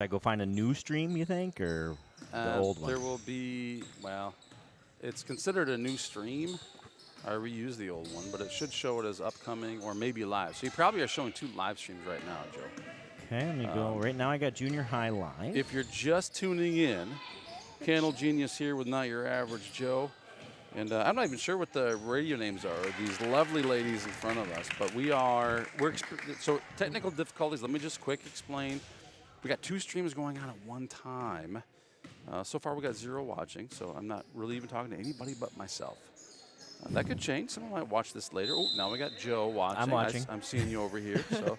I go find a new stream, you think, or the old one? There will be, well, it's considered a new stream. I reuse the old one, but it should show it as upcoming or maybe live. So you probably are showing 2 live streams right now, Joe. Okay, let me go. Right now I got Junior High live. If you're just tuning in, Candle Genius here with Not Your Average Joe. And I'm not even sure what the radio names are, these lovely ladies in front of us. But so technical difficulties, let me just quick explain. We got 2 streams going on at one time. So far we got 0 watching, so I'm not really even talking to anybody but myself. That could change. Someone might watch this later. Oh, now we got Joe watching. I'm watching. I'm seeing you over here. So.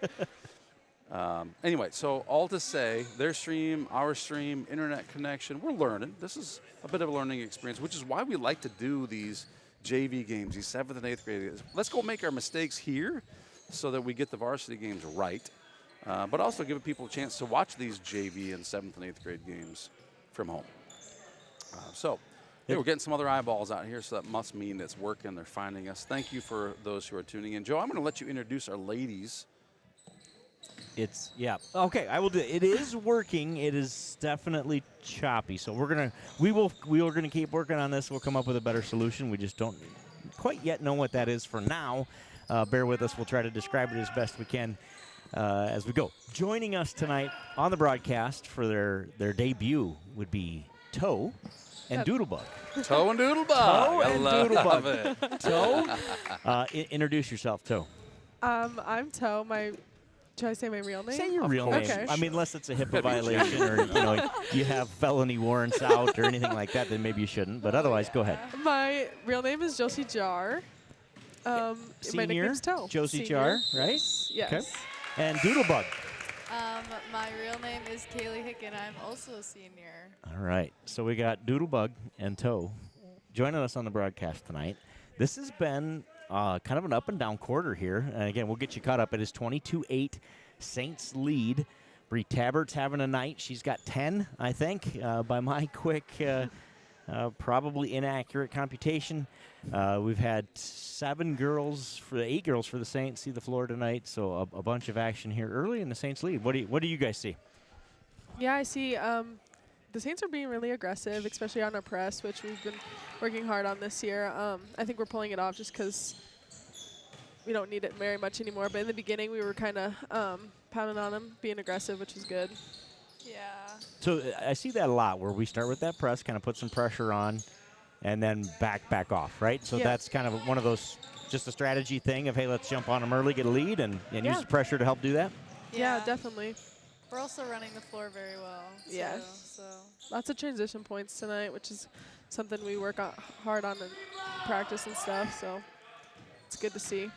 Anyway, so all to say, their stream, our stream, internet connection, we're learning. This is a bit of a learning experience, which is why we like to do these JV games, these 7th and 8th grade games. Let's go make our mistakes here so that we get the varsity games right, but also give people a chance to watch these JV and 7th and 8th grade games from home. Hey, we're getting some other eyeballs out here, so that must mean it's working. They're finding us. Thank you for those who are tuning in. Joe, I'm going to let you introduce our ladies. Yeah. Okay, I will do it. It is working. It is definitely choppy. So we are gonna keep working on this. We'll come up with a better solution. We just don't quite yet know what that is for now. Bear with us. We'll try to describe it as best we can as we go. Joining us tonight on the broadcast for their debut would be Toe and Doodlebug. Toe and Doodlebug. Toe and love Doodlebug. it. Toe, introduce yourself, Toe. I'm Toe. Should I say my real name? Say your real name. Okay. I mean, unless it's a HIPAA violation or you have felony warrants out or anything like that, then maybe you shouldn't. But otherwise, go ahead. My real name is Josie Jar. My nickname's Toe. Josie Jar, right? Yes. Okay. And Doodlebug. My real name is Kaylee Hicken. I'm also a senior. All right. So we got Doodlebug and Toe joining us on the broadcast tonight. This has been kind of an up and down quarter here. And again, we'll get you caught up. It is 22-8 Saints lead. Bree Tabbert's having a night. She's got 10, I think, by my quick, probably inaccurate computation. We've had 8 girls for the Saints see the floor tonight. So a bunch of action here early in the Saints lead. What do you guys see? Yeah, I see. The Saints are being really aggressive, especially on our press, which we've been working hard on this year. I think we're pulling it off just because we don't need it very much anymore. But in the beginning, we were kind of pounding on them, being aggressive, which is good. Yeah. So I see that a lot where we start with that press, kind of put some pressure on, and then back off, right? So that's kind of one of those, just a strategy thing of, hey, let's jump on them early, get a lead, and use the pressure to help do that? Yeah, definitely. We're also running the floor very well. Yes. So. Lots of transition points tonight, which is something we work hard on in practice and stuff. So it's good to see.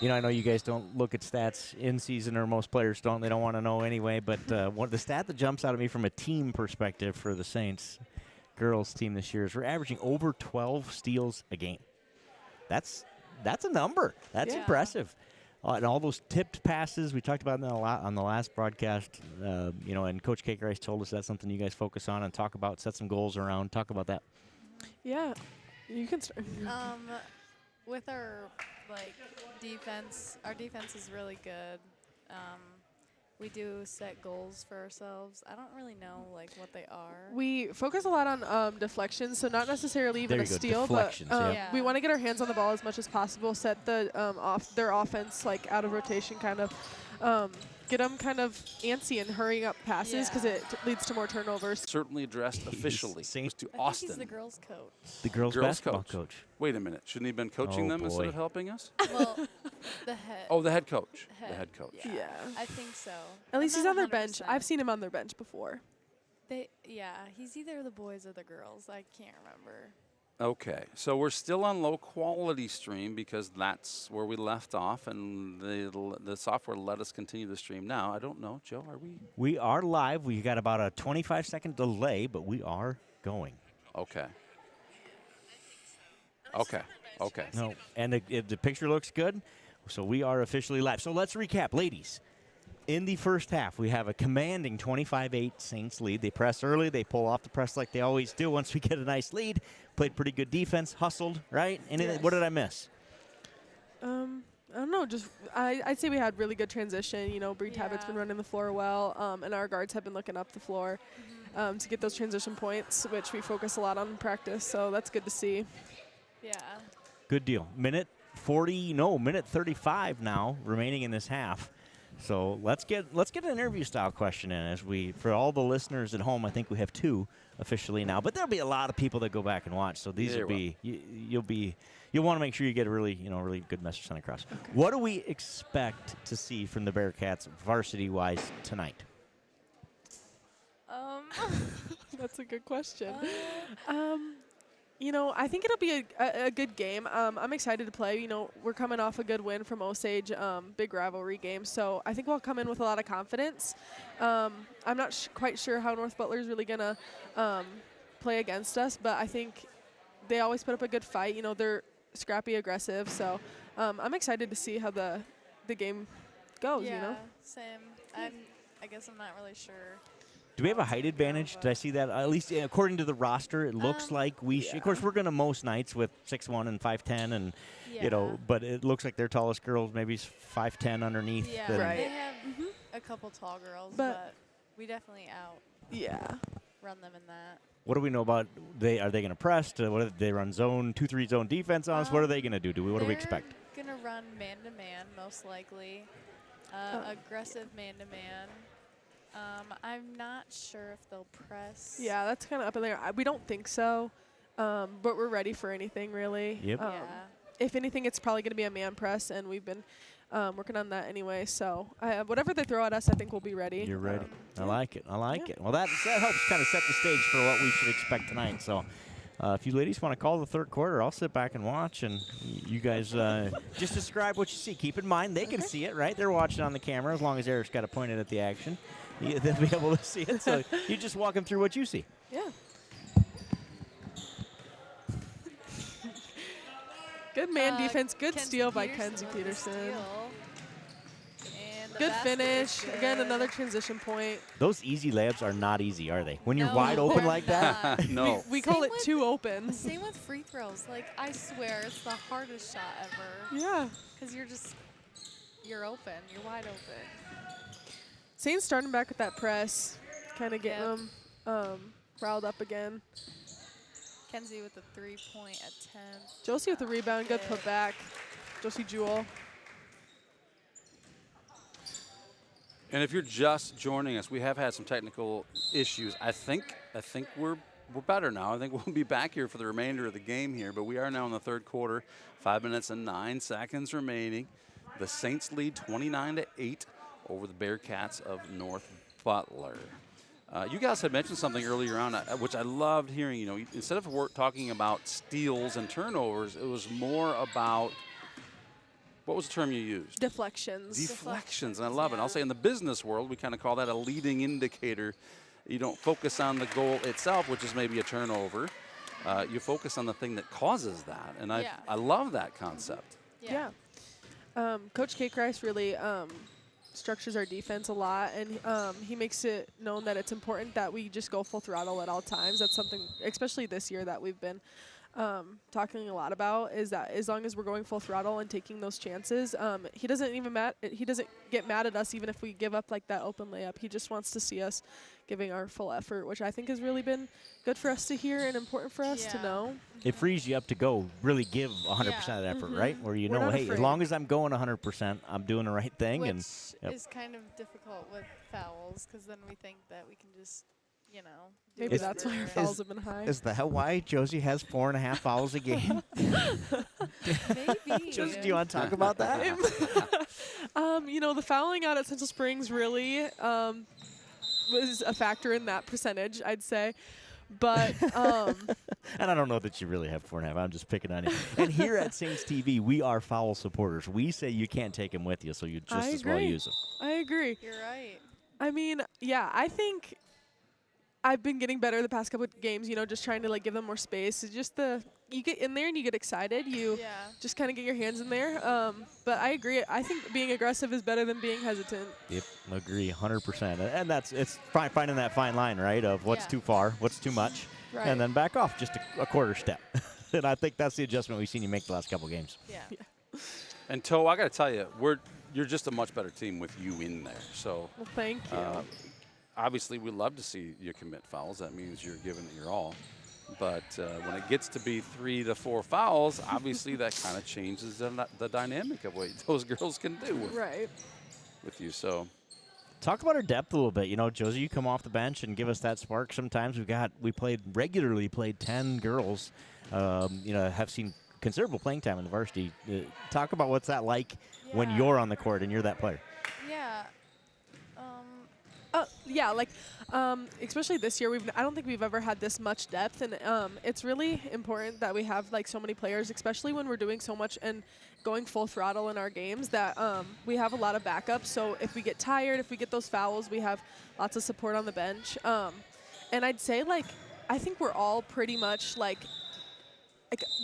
I know you guys don't look at stats in season, or most players don't. They don't want to know anyway. But the stat that jumps out at me from a team perspective for the Saints girls team this year is we're averaging over 12 steals a game. That's a number. That's impressive. And all those tipped passes, we talked about that a lot on the last broadcast, and Coach Cakerice told us that's something you guys focus on and talk about, set some goals around. Talk about that. Yeah, you can start. With our defense, our defense is really good. We do set goals for ourselves. I don't really know what they are. We focus a lot on deflections, so not necessarily even a steal, but we want to get our hands on the ball as much as possible, set the their offense out of rotation, kind of get them kind of antsy and hurrying up passes because it leads to more turnovers. Certainly addressed officially. Saints to I Austin. think he's the girls' coach. The girls basketball coach. Wait a minute. Shouldn't he have been coaching them instead of helping us? Well, the head. Oh, the head coach. The head coach. Yeah. I think so. At least he's on their bench. I've seen him on their bench before. He's either the boys or the girls. I can't remember. Okay, so we're still on low quality stream because that's where we left off, and the software let us continue the stream. Now, I don't know, Joe, are we? We are live. We got about a 25-second delay, but we are going. Okay. No, and the picture looks good, so we are officially live. So let's recap, ladies. In the first half, we have a commanding 25-8 Saints lead. They press early. They pull off the press like they always do once we get a nice lead. Played pretty good defense, hustled, right? What did I miss? I don't know. Just I'd say we had really good transition. You know, Bree Tabbitt's been Yeah. running the floor well, and our guards have been looking up the floor to get those transition points, which we focus a lot on in practice. So that's good to see. Yeah. Good deal. Minute 35 now remaining in this half. So let's get an interview style question in as we, for all the listeners at home. I think we have 2 officially now, but there'll be a lot of people that go back and watch. So these will be you'll want to make sure you get a really good message sent across. Okay. What do we expect to see from the Bearcats varsity wise tonight? That's a good question. You know, I think it'll be a good game. I'm excited to play. You know, we're coming off a good win from Osage, big rivalry game. So I think we'll come in with a lot of confidence. I'm not quite sure how North Butler is really going to play against us, but I think they always put up a good fight. You know, they're scrappy, aggressive. So I'm excited to see how the game goes, Yeah, you know? same. I guess I'm not really sure. Do we have a height advantage? Did I see that? At least according to the roster, it looks like we should. Of course, we're going to most nights with 6'1" and 5'10", and you know, but it looks like their tallest girls maybe 5'10" underneath. Yeah, Right. they have a couple tall girls, but we definitely run them in that. What do we know about are they going to press? What they run zone 2-3 zone defense on us? What are they going to do? What do we expect? They're gonna run man-to-man most likely, aggressive man-to-man. I'm not sure if they'll press. Yeah, that's kind of up in there. We don't think so, but we're ready for anything, really. Yep. If anything, it's probably going to be a man press, and we've been working on that anyway. So whatever they throw at us, I think we'll be ready. You're ready. I like it. I like it. Well, that helps kind of set the stage for what we should expect tonight. So if you ladies want to call the third quarter, I'll sit back and watch, and you guys just describe what you see. Keep in mind, they can see it, right? They're watching on the camera as long as Eric's got it pointed at the action. They'll be able to see it. So you just walk them through what you see. Yeah. Good man defense. Good steal by Kenzie Peterson. Good finish. Again, another transition point. Those easy layups are not easy, are they? When you're No, wide open they're like that? not. No. We call Same it with- two open. Same with free throws. Like, I swear, it's the hardest shot ever. Yeah. Because you're open. You're wide open. Saints starting back with that press, kind of getting them riled up again. Kenzie with the 3-point attempt. Josie with the rebound. Good putback. Josie Jewell. And if you're just joining us, we have had some technical issues. I think we're better now. I think we'll be back here for the remainder of the game here. But we are now in the third quarter. 5 minutes and 9 seconds remaining. The Saints lead 29-8 over the Bearcats of North Butler. You guys had mentioned something earlier on, which I loved hearing. You know, instead of talking about steals and turnovers, it was more about, what was the term you used? Deflections. Deflections, and I love it. I'll say in the business world, we kind of call that a leading indicator. You don't focus on the goal itself, which is maybe a turnover. You focus on the thing that causes that, and I love that concept. Yeah. Coach K. Christ really structures our defense a lot, and he makes it known that it's important that we just go full throttle at all times. That's something, especially this year, that we've been talking a lot about, is that as long as we're going full throttle and taking those chances, he doesn't get mad at us even if we give up like that open layup. He just wants to see us giving our full effort, which I think has really been good for us to hear and important for us to know. It frees you up to go really give 100% of that effort, right? Where you know, hey, as long as I'm going 100%, I'm doing the right thing. Which and is kind of difficult with fouls, because then we think that we can just, you know. Maybe that's why our fouls have been high. Is that why Josie has 4.5 fouls a game? Maybe. Josie, do you want to talk about that? You know, the fouling out at Central Springs really was a factor in that percentage, I'd say. But and I don't know that you really have 4.5. I'm just picking on you. And here at Saints TV, we are foul supporters. We say you can't take them with you, so you just as well use them. I agree. You're right. I mean, yeah, I think I've been getting better the past couple of games, you know, just trying to like give them more space. It's just you get in there and you get excited. You just kind of get your hands in there. But I agree. I think being aggressive is better than being hesitant. Yep, agree 100%. And it's finding that fine line, right, of what's too far, what's too much, and then back off just a quarter step. And I think that's the adjustment we've seen you make the last couple games. Yeah. And Toe, I got to tell you, you're just a much better team with you in there. So Well, thank you. obviously, we love to see you commit fouls. That means you're giving it your all. But when it gets to be 3 to 4 fouls, obviously that kind of changes the dynamic of what those girls can do with you. So Talk about our depth a little bit. You know, Josie, you come off the bench and give us that spark. Sometimes we regularly played 10 girls. Have seen considerable playing time in the varsity. Talk about what's that like when you're on the court and you're that player. Yeah. Especially this year, I don't think we've ever had this much depth, and it's really important that we have like so many players, especially when we're doing so much and going full throttle in our games, that we have a lot of backup. So if we get tired, if we get those fouls, we have lots of support on the bench. And I'd say I think we're all pretty much like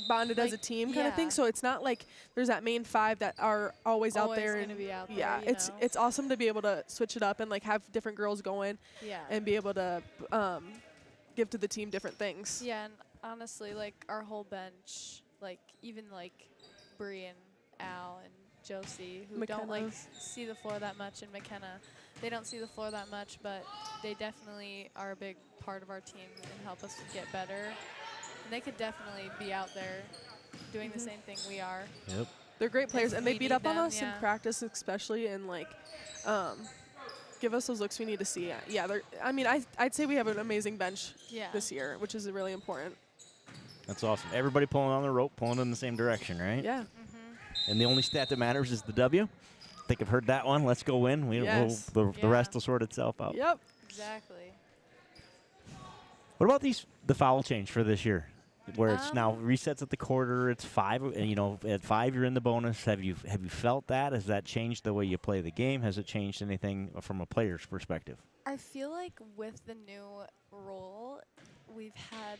bonded as a team kind of thing. So it's not like there's that main 5 that are always out there. Gonna be out there, yeah, it's awesome to be able to switch it up and like have different girls going. Yeah. And be able to give to the team different things. Yeah, and honestly, like our whole bench, like even like Bree and Al and Josie, who don't like see the floor that much, and McKenna, they don't see the floor that much, but they definitely are a big part of our team and help us get better. And they could definitely be out there doing the same thing we are. Yep. They're great players, and they beat up on us yeah. in practice, especially, and like give us those looks we need to see. Yeah, I'd say we have an amazing bench this year, which is really important. That's awesome. Everybody pulling on the rope, pulling in the same direction, right? Yeah. And the only stat that matters is the W. I think I've heard that one. Let's go win. The rest will sort itself out. Yep. Exactly. What about the foul change for this year, where it's now resets at the quarter? It's 5, and at 5 you're in the bonus. Have you felt that? Has that changed the way you play the game? Has it changed anything from a player's perspective? I feel like with the new rule, we've had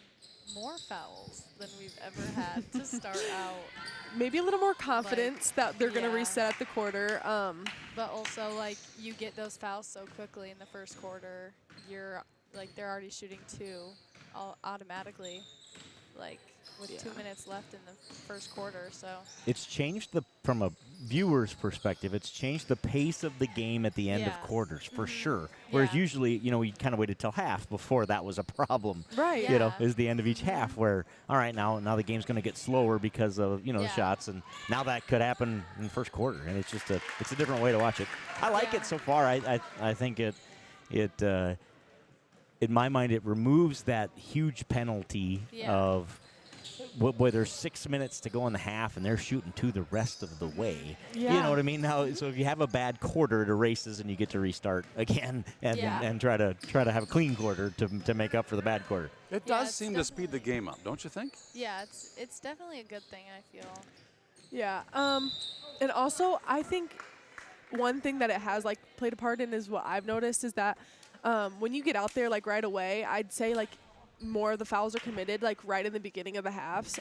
more fouls than we've ever had to start out. Maybe a little more confidence that they're going to reset at the quarter. But also, like, you get those fouls so quickly in the first quarter, they're already shooting 2 automatically, like, with 2 minutes left in the first quarter, so. It's changed from a viewer's perspective, it's changed the pace of the game at the end of quarters, for sure. Whereas usually, we kind of waited till half before that was a problem. Right. Is the end of each half where, all right, now the game's going to get slower because of, the shots, and now that could happen in the first quarter, and it's just it's a different way to watch it. I like it so far. I think it in my mind, it removes that huge penalty of where there's 6 minutes to go in the half and they're shooting 2 the rest of the way. Yeah. You know what I mean? Now, so if you have a bad quarter, it erases and you get to restart again and try to have a clean quarter to make up for the bad quarter. It does seem to speed the game up, don't you think? Yeah, it's definitely a good thing, I feel. Yeah. And also, I think one thing that it has played a part in is what I've noticed is that when you get out there right away, I'd say more of the fouls are committed right in the beginning of the halves.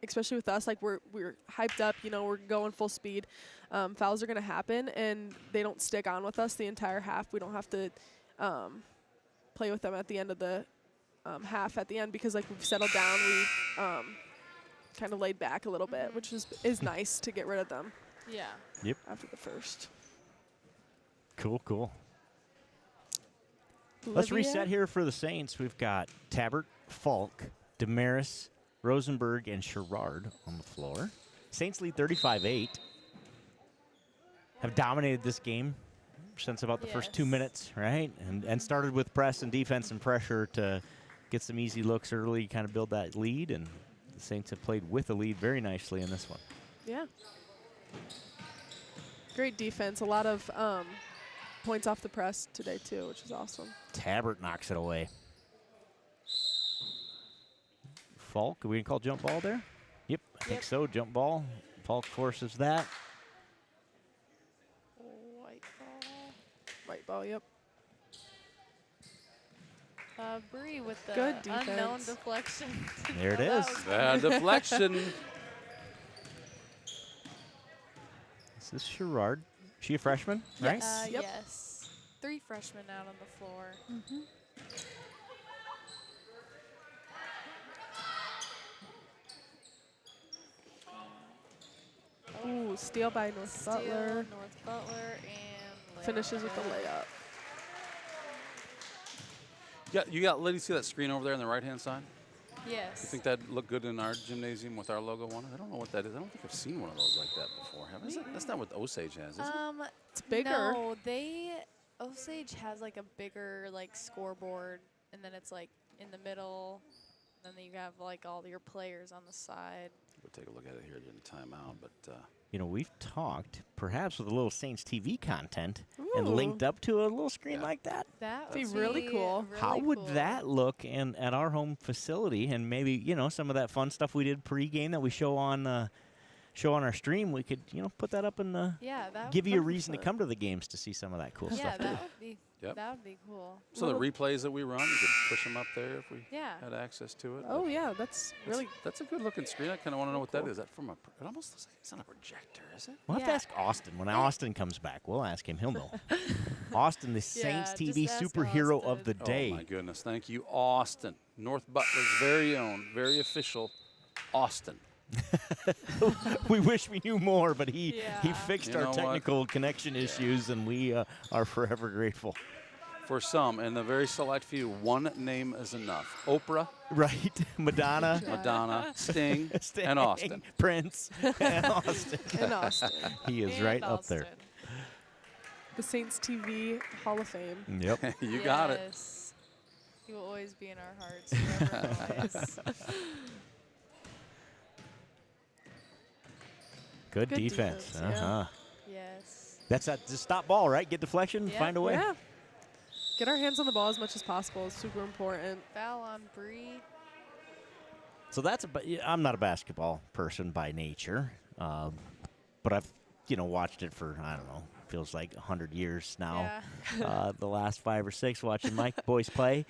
Especially with us, we're hyped up, we're going full speed. Fouls are going to happen, and they don't stick on with us the entire half. We don't have to play with them at the end of the half at the end because we've settled down. We've kind of laid back a little bit, which is nice to get rid of them. Yeah. Yep. After the first. Cool. Let's reset here for the Saints. We've got Tabbert, Falk, Damaris, Rosenberg, and Sherrard on the floor. Saints lead 35-8. Have dominated this game since about the first 2 minutes, right? And started with press and defense and pressure to get some easy looks early, kind of build that lead. And the Saints have played with a lead very nicely in this one. Yeah. Great defense. A lot of points off the press today, too, which is awesome. Tabbert knocks it away. Falk, are we going to call jump ball there? Yep, I think so. Jump ball. Falk forces that. White ball, yep. Bree with the Good unknown defense. deflection. There it is. Deflection. This is Sherrard. She a freshman, right? Yep. Yes. 3 freshmen out on the floor. Ooh, Ooh, steal by North Steal, Butler. North Butler, and layup. Finishes with the layup. Yeah, you got. Let me see that screen over there on the right-hand side. Yes. You think that'd look good in our gymnasium with our logo on it? I don't know what that is. I don't think I've seen one of those like that before. Is it? That's not what Osage has, is it? It's bigger. No, Osage has like a bigger like scoreboard, and then it's like in the middle, and then you have like all your players on the side. We'll take a look at it here during the timeout, but. You know, we've talked perhaps with a little Saints TV content and Ooh. linked up to a little screen like that. That Be would really cool. How would cool. that look at our home facility? And maybe, you know, some of that fun stuff we did pregame that we show on our stream, we could, you know, put that up and Yeah, that give would you a be reason to fun. come to the games to see some of that cool Yeah, stuff. that too. would be. Yep. That would be cool. So the replays that we run, you could push them up there if we Yeah. had access to it. Oh, yeah, that's really That's a good looking screen. I kind of want to know what that cool. is. That from a? It almost looks like it's not a projector, is it? We'll have to Yeah. ask Austin. When Austin comes back, we'll ask him. He'll know. Austin, the Saints just TV ask superhero of the Austin. day. Oh my goodness! Thank you, Austin, North Butler's very own, very official, Austin. We wish we knew more, but he Yeah. fixed You know our what? technical connection issues, and we are forever grateful. For some, and the very select few, one name is enough. Oprah, Right, Madonna, Madonna, Sting, Sting, and Austin. Prince, and Austin. in Austin. He is And right up there. Austin. The Saints TV Hall of Fame. Yep. You got it. Yes. He will always be in our hearts. Forever and always. Good Good defense. defense, yeah. Uh-huh. Yes. That's a just stop ball, right? Get deflection, Yep. find a way. Yeah. Get our hands on the ball as much as possible. It's super important. Foul on Bree. So that's I'm not a basketball person by nature, but I've watched it for I don't know, feels like 100 years now. Yeah. The last 5 or 6 watching my boys play.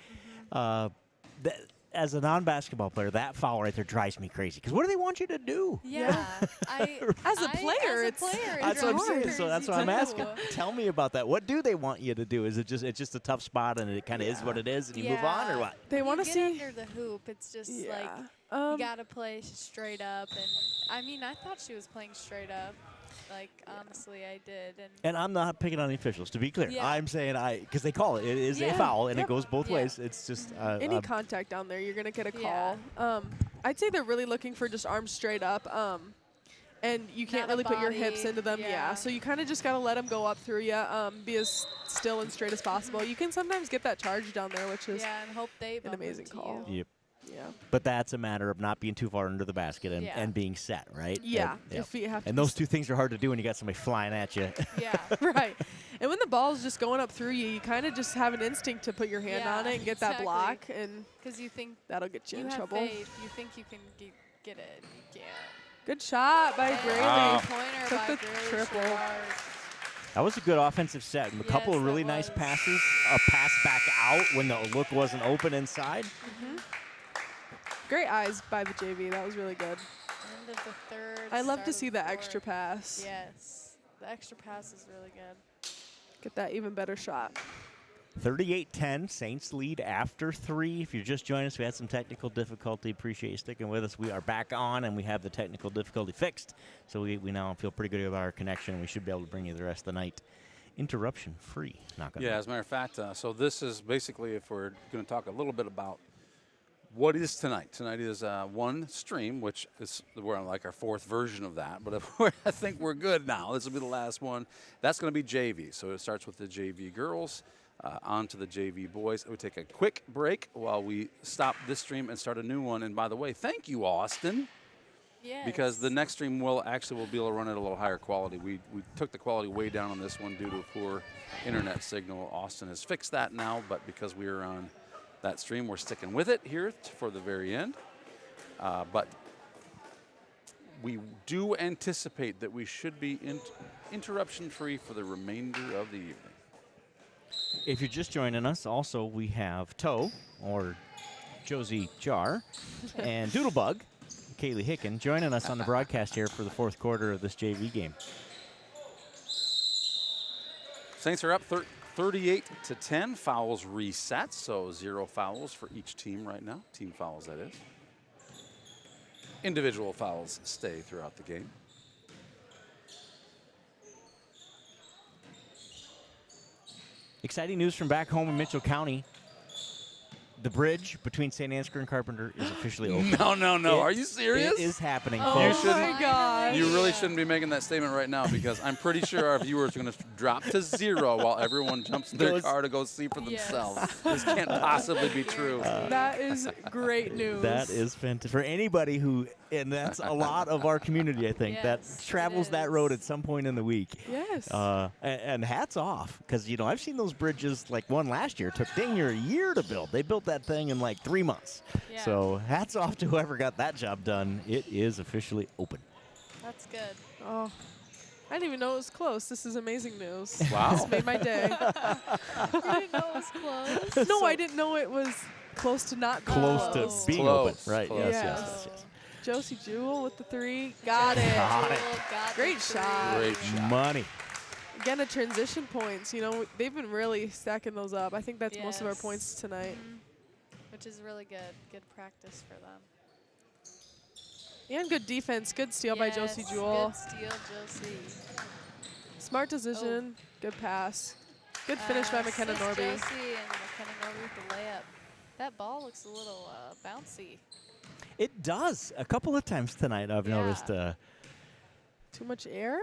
As a non-basketball player, that foul right there drives me crazy. Because what do they want you to do? Yeah. As a player, as a it's- player, That's what I'm drives me saying. So that's crazy what I'm asking. too. Tell me about that. What do they want you to do? Is it just a tough spot and it kind of is what it is, and you move on, or Yeah. what? They want to You see. get under the hoop. It's just like Yeah. you gotta play straight up. And I mean, I thought she was playing straight up. Like honestly, I did. And I'm not picking on the officials, to be clear. Yeah. I'm saying because they call it. It is a Yeah. foul, and Yep. it goes both Yeah. ways. It's just Any contact down there, you're going to get a call. Yeah. I'd say they're really looking for just arms straight up. And you can't Not a really put your hips body, into them. yeah. So you kind of just got to let them go up through you. Be as still and straight as possible. You can sometimes get that charge down there, which is Yeah, and hope they bump amazing into call. you. Yep. yeah. But that's a matter of not being too far under the basket and, Yeah. and being set, right? Yeah. And, yep. If you have to And be those two things are hard to do when you got somebody flying at you. Yeah. right. And when the ball's just going up through you, you kind of just have an instinct to put your hand Yeah, on it and get that exactly. block, and Because you think that'll get you, you in have trouble. faith. You think you can get it. and You can't. Good shot by And Braley. Wow. Pointer Took by the Braley triple. Schwartz. That was a good offensive set. And a couple Yes, of really that nice was. passes. A pass back out when the look wasn't open inside. Great eyes by the JV. That was really good. End of the third. I love start to of see the the extra fourth. pass. Yes. The extra pass is really good. Get that even better shot. 38-10, Saints lead after 3. If you're just joining us, we had some technical difficulty. Appreciate you sticking with us. We are back on, and we have the technical difficulty fixed. So we now feel pretty good about our connection. We should be able to bring you the rest of the night interruption-free. Knock on Yeah, wood. as a matter of fact, so this is basically, if we're going to talk a little bit about what is tonight. Tonight is one stream, which is we're on like our 4th version of that. But if I think we're good now. This will be the last one. That's going to be JV. So it starts with the JV girls. On to the JV boys. We take a quick break while we stop this stream and start a new one. And by the way, thank you, Austin, Yes. because the next stream will be able to run at a little higher quality. We took the quality way down on this one due to a poor internet signal. Austin has fixed that now, but because we are on that stream, we're sticking with it here for the very end. But we do anticipate that we should be interruption-free for the remainder of the evening. If you're just joining us, also we have Toe, or Josie Jar, and Doodlebug, Kaylee Hicken, joining us on the broadcast here for the 4th quarter of this JV game. Saints are up 38-10. Fouls reset, so 0 fouls for each team right now. Team fouls, that is. Individual fouls stay throughout the game. Exciting news from back home in Mitchell County. The bridge between St. Ansgar and Carpenter is officially open. No. Are you serious? It is happening, Oh folks. my gosh. You really shouldn't be making that statement right now because I'm pretty sure our viewers are going to drop to 0 while everyone jumps in their car to go see for themselves. This can't possibly be true. That is great news. That is fantastic. For anybody who, and that's a lot of our community, I think, that Yes, it travels that is. road at some point in the week. Yes. And hats off, because, I've seen those bridges, like one last year. It took dang near a year to build. They built that thing in like 3 months. Yeah. So hats off to whoever got that job done. It is officially open. That's good. Oh, I didn't even know it was close. This is amazing news. Wow. This made my day. You didn't know it was close? No, I didn't know it was close to not Close close. to being Close. open. Right, Close. yes. Josie Jewell with the 3. Got it. Got it. Got Great the shot. Great shot. Money. Again, at transition points. They've been really stacking those up. I think that's most of our Yes. points tonight. Which is really good. Good practice for them. And good defense. Good steal by Josie Yes, Jewell. Good steal, Josie. Smart decision. Good pass. Good finish by McKenna Assist Norby. Josie and McKenna Norby with the layup. That ball looks a little bouncy. It does. A couple of times tonight I've Yeah. noticed. Too much air?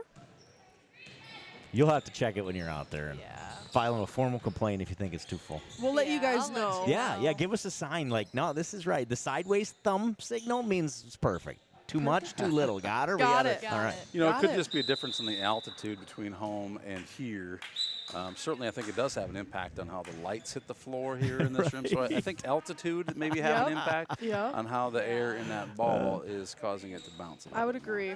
You'll have to check it when you're out there and Yeah. file a formal complaint if you think it's too full. We'll let you Yeah, guys I'll let know. you Yeah, Wow. give us a sign like, no, this is right. The sideways thumb signal means it's perfect. Too much, too little. Got her? Got we it. All right. Got it. It Got could it. just be a difference in the altitude between home and here. Certainly, I think it does have an impact on how the lights hit the floor here in this room. So I think altitude maybe have an Yep. impact Yeah. on how the air in that ball is causing it to bounce. I would agree.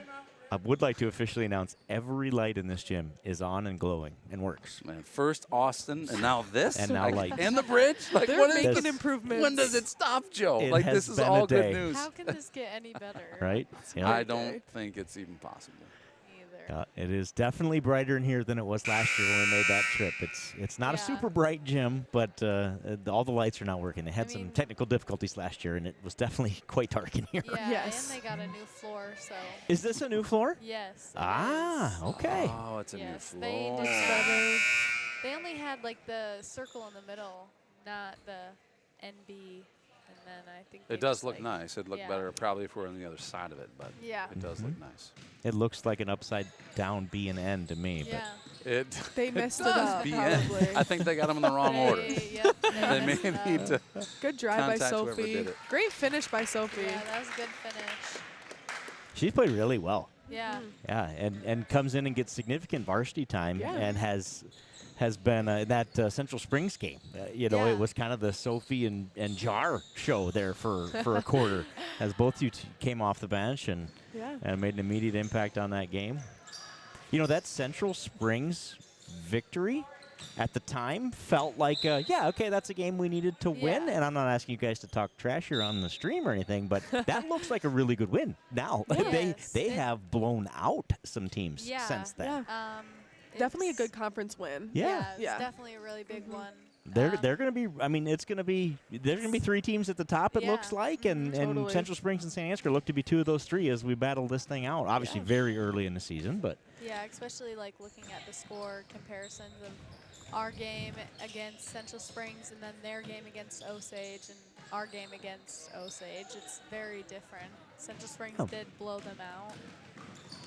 I would like to officially announce every light in this gym is on and glowing and works. Man, first Austin, and now this, And now lights. and the bridge. Like, They're what is making this? improvements. When does it stop, Joe? It Like, has this is been a all day. good news. How can this get any better? Right? Yeah. I Okay. don't think it's even possible. Either. It is definitely brighter in here than it was last year when we made that trip. It's not a Yeah. super bright gym, but all the lights are now working. They had I some mean- technical difficulties last year, and it was definitely quite dark in here. Yeah, Yes. and they got a new floor, so Is this a new floor? yes. it Ah, is. okay. Oh, it's a Yes, new they floor. just Better. They only had like the circle in the middle, not the NB, and then I think It they does just, look like, nice. It'd look yeah. better probably if we're on the other side of it, but Yeah. it does look nice. It looks like an upside down B and N to me. Yeah. It They messed it up, be probably. I think they got them in the wrong order. Yep, They may messed it need up. to. Good drive by Contact whoever Sophie. did it. Great finish by Sophie. Yeah, that was a good finish. She's played really well. Yeah. Yeah, and comes in and gets significant varsity time Yeah. and has been that Central Springs game. Yeah. It was kind of the Sophie and Jar show there for a quarter as both you came off the bench and made an immediate impact on that game. That Central Springs victory at the time felt like, that's a game we needed to win. Yeah. And I'm not asking you guys to talk trash here on the stream or anything, but that looks like a really good win now. Yes, they it- have blown out some teams Yeah. since then. Yeah. Definitely a it's- good conference win. Yeah. It's Yeah. definitely a really big one. They're going to be. I mean, there's going to be 3 teams at the top. It Yeah. looks like, and Totally. Central Springs and St. Ansgar look to be 2 of those 3 as we battle this thing out. Obviously, very early in the season, but Yeah, especially like looking at the score comparisons of our game against Central Springs and then their game against Osage and our game against Osage. It's very different. Central Springs Oh. did blow them out,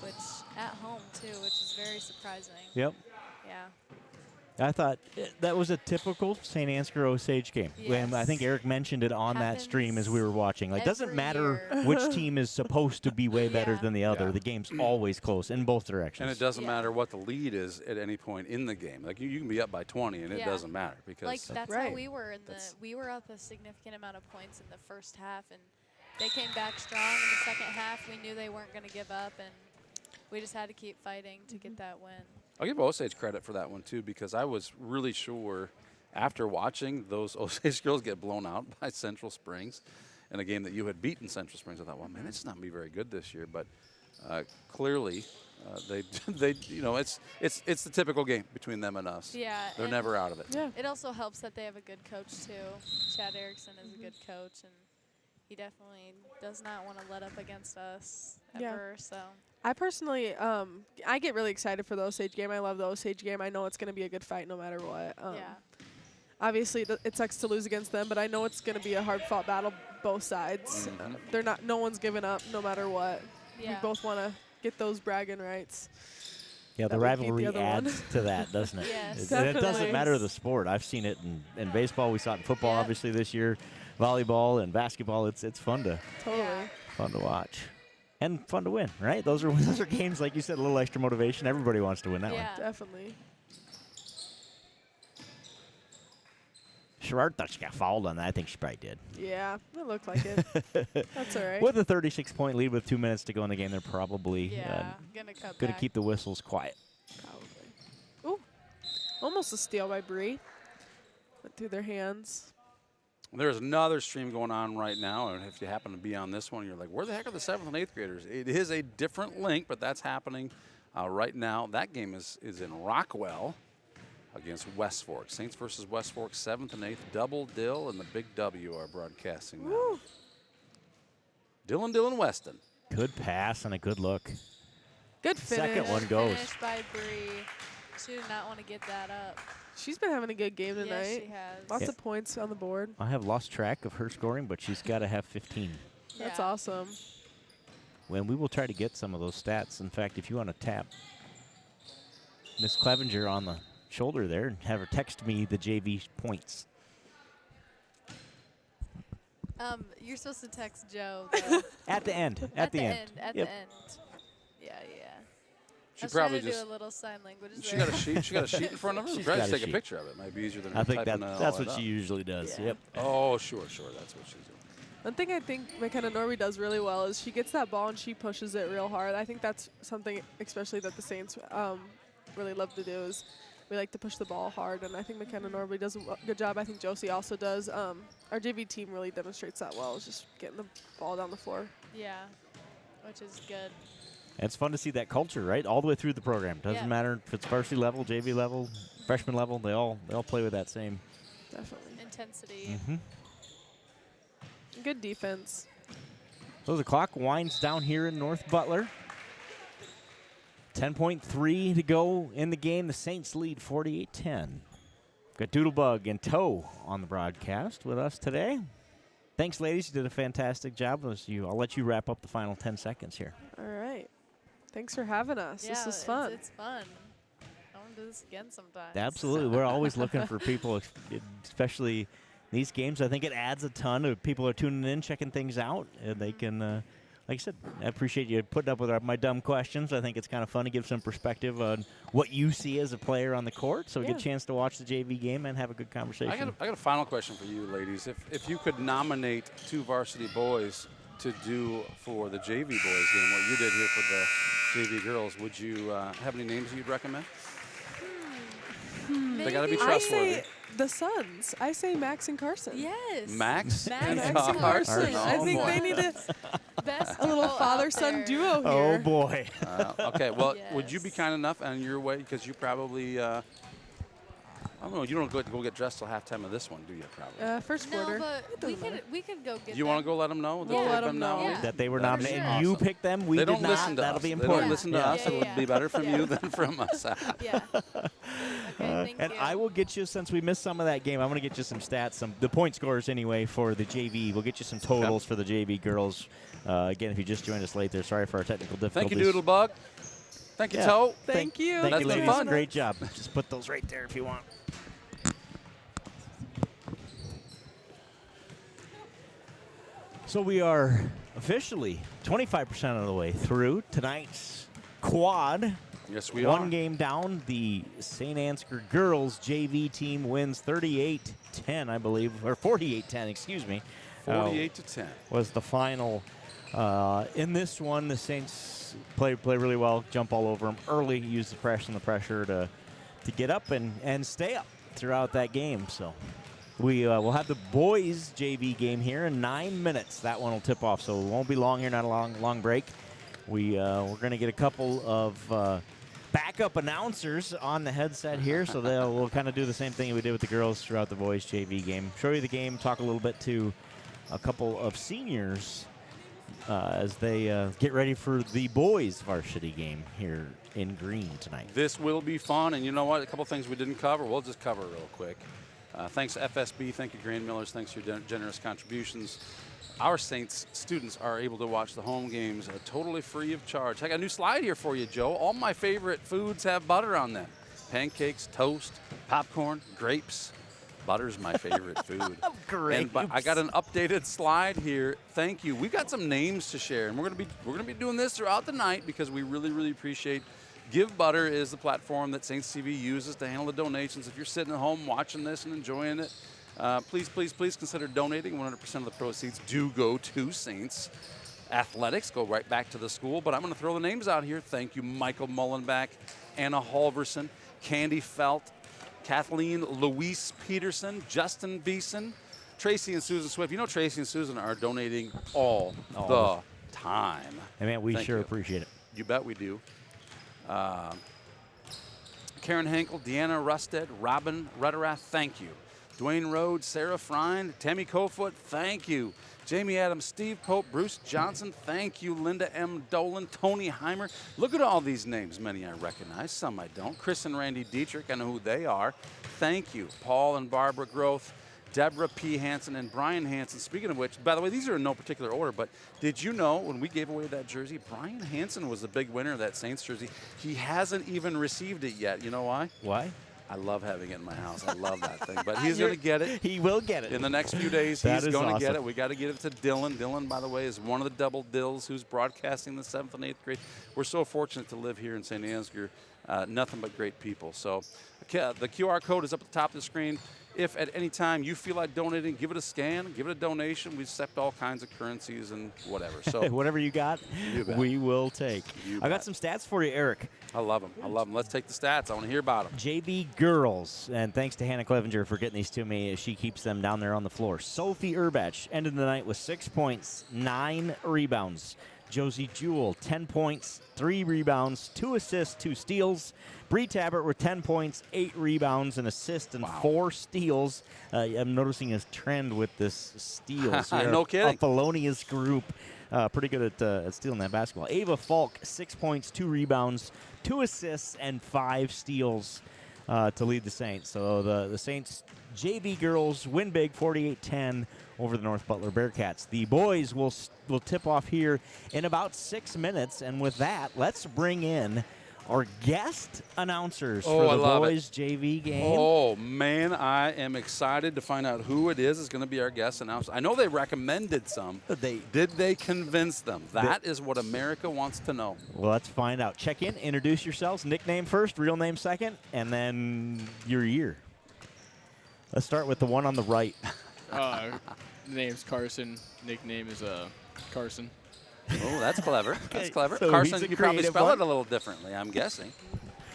which at home too, which is very surprising. yep. Yeah. I thought that was a typical St. Ansgar Osage game. And I think Yes. Eric mentioned it on that stream as we were watching. Like, doesn't every matter year. which team is supposed to be way better Yeah. than the other. Yeah. The game's always close in both directions. And it doesn't Yeah. matter what the lead is at any point in the game. Like you can be up by 20 and it Yeah. doesn't matter because Like that's Right. how we were in the That's- we were up a significant amount of points in the first half and they came back strong in the second half. We knew they weren't going to give up and we just had to keep fighting to get that win. I'll give Osage credit for that one too because I was really sure after watching those Osage girls get blown out by Central Springs in a game that you had beaten Central Springs, I thought, well, man, it's not gonna be very good this year. But clearly, they it's the typical game between them and us. Yeah. They're and never out of it. Yeah. It also helps that they have a good coach too. Chad Erickson is a good coach and he definitely does not want to let up against us Yeah. ever. So I personally, I get really excited for the Osage game. I love the Osage game. I know it's going to be a good fight no matter what. yeah. obviously it sucks to lose against them, but I know it's going to be a hard-fought battle both sides. No one's giving up no matter what. Yeah. We both want to get those bragging rights. Yeah, the that we beat the rivalry other one. adds to that, doesn't it? Yes. And it doesn't Definitely. matter the sport. I've seen it in baseball. We saw it in football, Yep. obviously, this year. Volleyball and basketball. It's fun to Totally. watch. And fun to win, right? Those are games, like you said, a little extra motivation. Everybody wants to win that one. Yeah. Definitely. Sherrard thought she got fouled on that. I think she probably did. Yeah, it looked like it. That's all right. With a 36-point lead with 2 minutes to go in the game, they're probably Yeah. Gonna cut going to back. keep the whistles quiet. Probably. Ooh, almost a steal by Bree. Went through their hands. There's another stream going on right now, and if you happen to be on this one, you're like, where the heck are the 7th and 8th graders? It is a different link, but that's happening right now. That game is in Rockwell against West Fork. Saints versus West Fork, 7th and 8th. Double Dill and the Big W are broadcasting now. Woo. Dylan Weston. Good pass and a good look. Good finish. Second one Good goes. finish by Bree. She did not want to get that up. She's been having a good game tonight. Yes, she has. Lots Yeah. of points on the board. I have lost track of her scoring, but she's got to have 15. That's Yeah. awesome. When we will try to get some of those stats. In fact, if you want to tap Miss Clevenger on the shoulder there and have her text me the JV points. You're supposed to text Joe. Though. At the end. At the end. At Yep. the end. Yeah. She I was probably trying to just. do a little sign language She there. got a sheet. She got a sheet in front of her. She's Probably got just a take a sheet. picture of it. Might be easier than I think typing that's all what that she up. usually does. Yeah. Yep. Oh, sure. That's what she's doing. One thing I think McKenna Norby does really well is she gets that ball and she pushes it real hard. I think that's something especially that the Saints really love to do is we like to push the ball hard, and I think McKenna Norby does a good job. I think Josie also does. Our JV team really demonstrates that well, is just getting the ball down the floor. Yeah, which is good. And it's fun to see that culture, right? All the way through the program. Doesn't Yeah. matter if it's varsity level, JV level, freshman level. They all play with that same. Definitely. Intensity. Good defense. So the clock winds down here in North Butler. 10.3 to go in the game. The Saints lead 48-10. Got Doodlebug and Toe on the broadcast with us today. Thanks, ladies. You did a fantastic job. I'll let you wrap up the final 10 seconds here. All right. Thanks for having us. Yeah, this is fun. It's fun. I want to do this again sometime. Absolutely. We're always looking for people, especially these games. I think it adds a ton of people are tuning in, checking things out, and they can, like I said, I appreciate you putting up with my dumb questions. I think it's kind of fun to give some perspective on what you see as a player on the court, so we get a chance to watch the JV game and have a good conversation. I got a final question for you, ladies. If you could nominate 2 varsity boys to do for the JV boys game, what you did here for the JV girls, would you have any names you'd recommend? They got to be Maybe. trustworthy. I say the Suns. I say Max and Carson. Yes. Max Max and and Carson. Carson. I think boy. they need Best a little duo out father-son there. duo here. Oh, boy. Okay, well, would you be Yes. kind enough on your way, because you probably, I don't know, you don't go get dressed till halftime of this one, do you, probably? First No, quarter. but we could go get You want to go let them know? that We'll they've let been 'em know. nominated? That they were That is nominated. sure. You awesome. picked them. We They did don't not. listen to That'll us. be They important. don't listen to us. Yeah, It would yeah. be better from Yeah. you than from us. Yeah. Okay, thank And you. I will get you, since we missed some of that game, I'm going to get you some stats, the point scores anyway for the JV. We'll get you some totals for the JV girls. Again, if you just joined us late there, sorry for our technical Thank difficulties. you, Doodlebug. Thank you, Yeah. Toe. Thank you. Thank That's you, been ladies. fun. Great job. Just put those right there if you want. So we are officially 25% of the way through tonight's quad. Yes, we One are. game down. The St. Ansgar girls JV team wins 38-10, I believe, or 48-10, excuse me. 48 to 10. Was the final. In this one, the Saints play really well, jump all over them early, use the press and the pressure to get up and stay up throughout that game. So we will have the boys JV game here in 9 minutes. That one will tip off, so it won't be long here, not a long break. We're going to get a couple of backup announcers on the headset here, so we'll kind of do the same thing we did with the girls throughout the boys JV game. Show you the game, talk a little bit to a couple of seniors as they get ready for the boys varsity game here in Green tonight. This will be fun, and you know what? A couple things we didn't cover, we'll just cover real quick. Thanks to FSB. Thank you, Grand Millers. Thanks for your generous contributions. Our Saints students are able to watch the home games totally free of charge. I got a new slide here for you, Joe. All my favorite foods have butter on them. Pancakes, toast, popcorn, grapes. Butter's my favorite food. Grapes. And I got an updated slide here. Thank you. We've got some names to share, and we're gonna be doing this throughout the night because we really, really appreciate. Give Butter is the platform that Saints TV uses to handle the donations. If you're sitting at home watching this and enjoying it, please, please, please consider donating. 100% of the proceeds do go to Saints athletics, go right back to the school. But I'm going to throw the names out here. Thank you, Michael Mullenbeck, Anna Halverson, Candy Felt, Kathleen Louise Peterson, Justin Beeson, Tracy and Susan Swift. You know Tracy and Susan are donating all the time. Hey, man, we Thank sure you. appreciate it. You bet we do. Karen Henkel, Deanna Rusted, Robin Rutterath, thank you. Dwayne Rhodes, Sarah Frine, Tammy Kofoot, thank you. Jamie Adams, Steve Pope, Bruce Johnson, thank you. Linda M. Dolan, Tony Heimer. Look at all these names. Many I recognize, some I don't. Chris and Randy Dietrich, I know who they are. Thank you. Paul and Barbara Groth, Deborah P. Hansen, and Brian Hansen. Speaking of which, by the way, these are in no particular order, but did you know when we gave away that jersey, Brian Hansen was the big winner of that Saints jersey. He hasn't even received it yet. You know why? Why? I love having it in my house. I love that thing. But he's going to get it. He will get it. In the next few days, That he's is going to get awesome. it. We got to give it to Dylan. Dylan, by the way, is one of the double Dills who's broadcasting the 7th and 8th grade. We're so fortunate to live here in St. Ansgar. Nothing but great people. So the QR code is up at the top of the screen. If at any time you feel like donating, give it a scan, give it a donation. We accept all kinds of currencies and whatever. So whatever you got, we will take. I got some stats for you, Eric. I love them. I love them. Let's take the stats. I want to hear about them. JV girls, and thanks to Hannah Clevenger for getting these to me. She keeps them down there on the floor. Sophie Urbach ended the night with 6 points, 9 rebounds. Josie Jewell, 10 points, 3 rebounds, 2 assists, 2 steals. Bree Tabbert with 10 points, 8 rebounds, an assist, and 4 steals. I'm noticing a trend with this steals. No kidding. Apolonia's group, pretty good at stealing that basketball. Ava Falk, 6 points, 2 rebounds, 2 assists, and 5 steals to lead the Saints. So the Saints JV girls win big, 48-10 over the North Butler Bearcats. The boys will tip off here in about 6 minutes, and with that, let's bring in our guest announcers for the boys JV game. Oh, man, I am excited to find out who it is going to be our guest announcer. I know they recommended some. Did they convince them? That is what America wants to know. Well, let's find out. Check in, introduce yourselves, nickname first, real name second, and then your year. Let's start with the one on the right. Name's Carson. Nickname is Carson. Oh, that's clever. That's clever. So Carson, he's a you probably creative spell one. it a little differently, I'm guessing.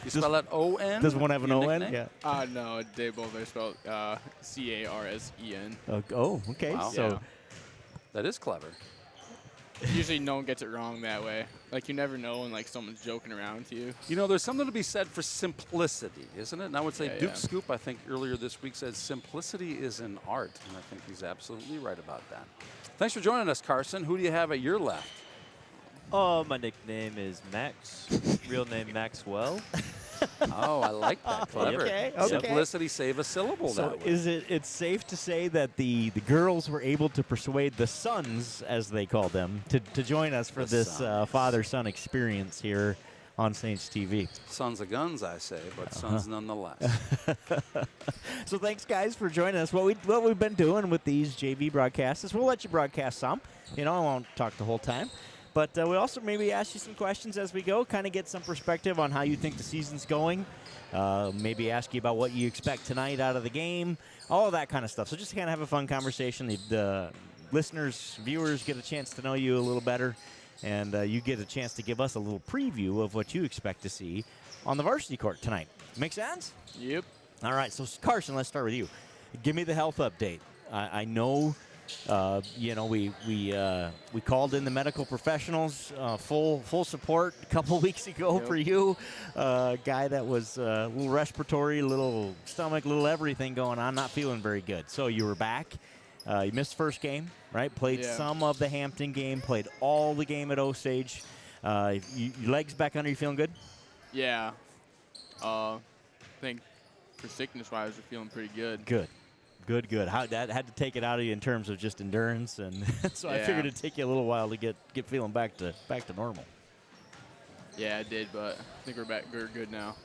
You spell it O-N? Does one have an your O-N? nickname? Yeah. No, they both are spelled C-A-R-S-E-N. Oh, okay. Wow. So Yeah. That is clever. Usually no one gets it wrong that way. Like, you never know when, like, someone's joking around with you. You know, there's something to be said for simplicity, isn't it? And I would say Yeah, Duke yeah. Scoop, I think, earlier this week said simplicity is an art, and I think he's absolutely right about that. Thanks for joining us, Carson. Who do you have at your left? Oh, my nickname is Max. Real name Maxwell. Oh, I like that. Clever. Okay. Simplicity, save a syllable So that way. is it's safe to say that the girls were able to persuade the sons, as they call them, to join us for The this sons. father-son experience here on Saints TV. Sons of guns, I say, but sons nonetheless. So thanks, guys, for joining us. What we've been doing with these JV broadcasts is we'll let you broadcast some. You know, I won't talk the whole time. But we also maybe ask you some questions as we go, kind of get some perspective on how you think the season's going. Maybe ask you about what you expect tonight out of the game, all of that kind of stuff. So just to kind of have a fun conversation. The listeners, viewers get a chance to know you a little better, and you get a chance to give us a little preview of what you expect to see on the varsity court tonight. Make sense? Yep. All right, so Carson, let's start with you. Give me the health update. I know, you know, we called in the medical professionals, full support a couple weeks ago Yep. for you. Guy that was a little respiratory, a little stomach, a little everything going on, not feeling very good. So you were back. You missed first game, right? Played Yeah. some of the Hampton game, played all the game at Osage. Your legs back under, you feeling good? Yeah. I think for sickness-wise, we're feeling pretty good. Good. Good, good. How that had to take it out of you in terms of just endurance, and so I Yeah. figured it'd take you a little while to get feeling back to normal. Yeah, it did, but I think we're back. We're good now.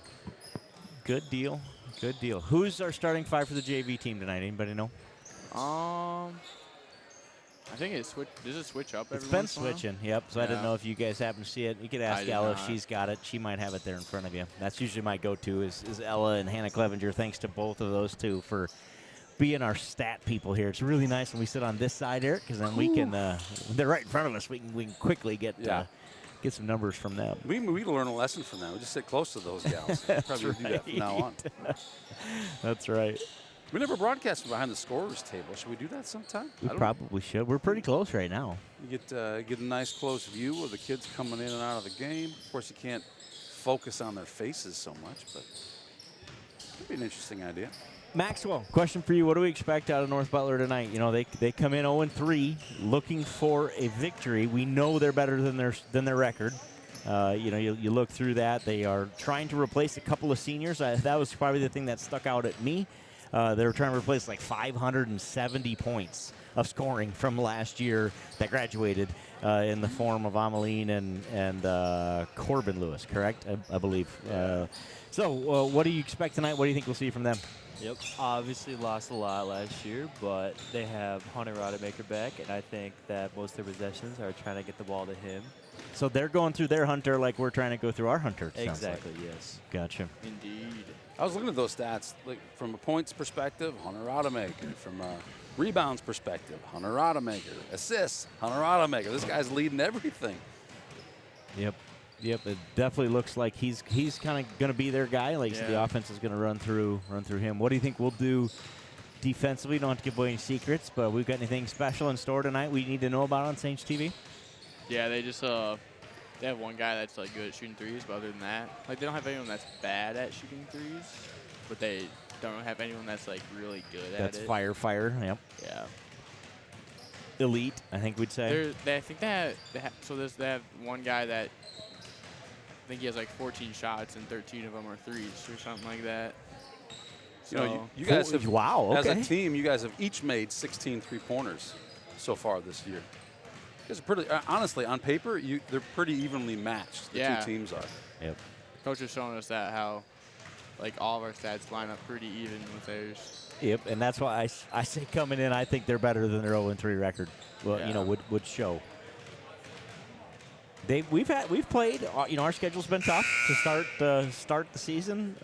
Good deal. Good deal. Who's our starting five for the JV team tonight? Anybody know? I think it switch. Does it switch up? It's every been once in a while? switching. Yep. So I didn't Yeah. know if you guys happen to see it. You could I ask did Ella if not. she's got it. She might have it there in front of you. That's usually my go-to is Ella and Hannah Clevenger. Thanks to both of those two for being our stat people here. It's really nice when we sit on this side, Eric, because then we can. When they're right in front of us. We can quickly get some numbers from them. We learn a lesson from them. We just sit close to those gals. Probably do that from now on. That's right. We never broadcast from behind the scorer's table. Should we do that sometime? We probably should. We're pretty close right now. You get a nice close view of the kids coming in and out of the game. Of course, you can't focus on their faces so much, but it'd be an interesting idea. Maxwell, question for you. What do we expect out of North Butler tonight? You know, they come in 0-3 looking for a victory. We know they're better than their record. You look through that. They are trying to replace a couple of seniors. That was probably the thing that stuck out at me. They were trying to replace like 570 points of scoring from last year that graduated in the form of Ameline and Corbin Lewis, correct? I believe. So what do you expect tonight? What do you think we'll see from them? Yep. Obviously lost a lot last year, but they have Hunter Rodemaker back, and I think that most of their possessions are trying to get the ball to him. So they're going through their Hunter like we're trying to go through our Hunter. it sounds like. Exactly, yes. Gotcha. Indeed. I was looking at those stats, like from a points perspective, Hunter Rodemaker. From a rebounds perspective, Hunter Rodemaker. Assists, Hunter Rodemaker. This guy's leading everything. Yep. It definitely looks like he's kind of going to be their guy. Like so the Yeah. offense is going to run through him. What do you think we'll do defensively? Don't have to give away any secrets, but we've got anything special in store tonight we need to know about on Saints TV? Yeah, they just they have one guy that's like good at shooting threes, but other than that, like they don't have anyone that's bad at shooting threes, but they don't have anyone that's like really good at That's it. fire. Yep. Yeah. Elite, I think we'd say. I think they have one guy that I think he has like 14 shots and 13 of them are threes or something like that. You So know, you guys have, Wow, as okay. a team, you guys have each made 16 3-pointers so far this year. You guys are pretty, honestly, on paper, they're pretty evenly matched. The Yeah. two teams are. Yep. Coach has shown us that how like all of our stats line up pretty even with theirs. Yep, and that's why I say coming in, I think they're better than their 0-3 record. Well, Yeah. would show. We've played. Our schedule's been tough to start the season.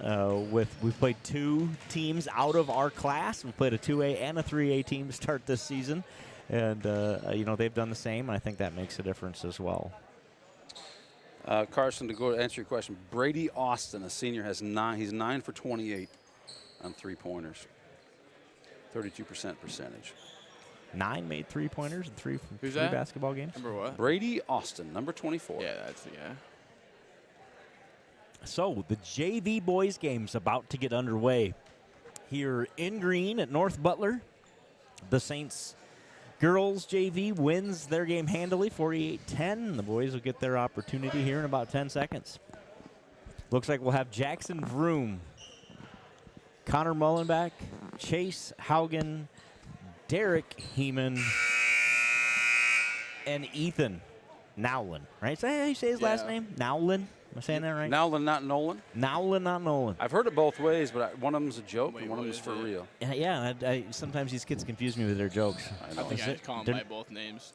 We've played two teams out of our class. We played a 2A and a 3A team to start this season, and they've done the same. And I think that makes a difference as well. Carson, to go to answer your question, Brady Austin, a senior, has 9. He's 9 for 28 on 3-pointers. 32% percentage. 9 made 3-pointers in three Who's that? basketball games. Remember what? Brady Austin, number 24. Yeah, that's the guy. So the JV boys game's about to get underway here in Green at North Butler. The Saints girls JV wins their game handily, 48-10. The boys will get their opportunity here in about 10 seconds. Looks like we'll have Jackson Vroom, Connor Mullenbeck, Chase Haugen, Derek Heeman, and Ethan Nowlin. Right? Is that how you say his last name? Nowlin? Am I saying that right? Nowlin, not Nolan. Nowlin, not Nolan. I've heard it both ways, but one of them's a joke Wait, and one of what them's is for it? real. Yeah, sometimes these kids confuse me with their jokes. I I know. think Is I it- just call him did- by both names.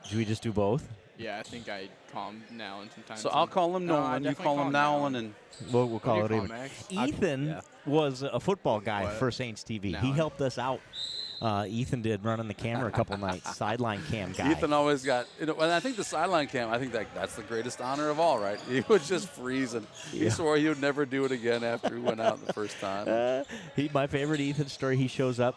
Should we just do both? Yeah, I think I call him Nowlin sometimes. So I'll call him No, I Nolan, you definitely call him Nowlin, and We'll call You it call even. him Max? Ethan Yeah. was a football guy What? for Saints TV. No. He helped us out. Ethan did running the camera a couple nights. Sideline cam guy. Ethan always got, and I think the sideline cam, I think that's the greatest honor of all, right? He was just freezing. He Yeah. swore he would never do it again after he went out the first time. My favorite Ethan story, he shows up,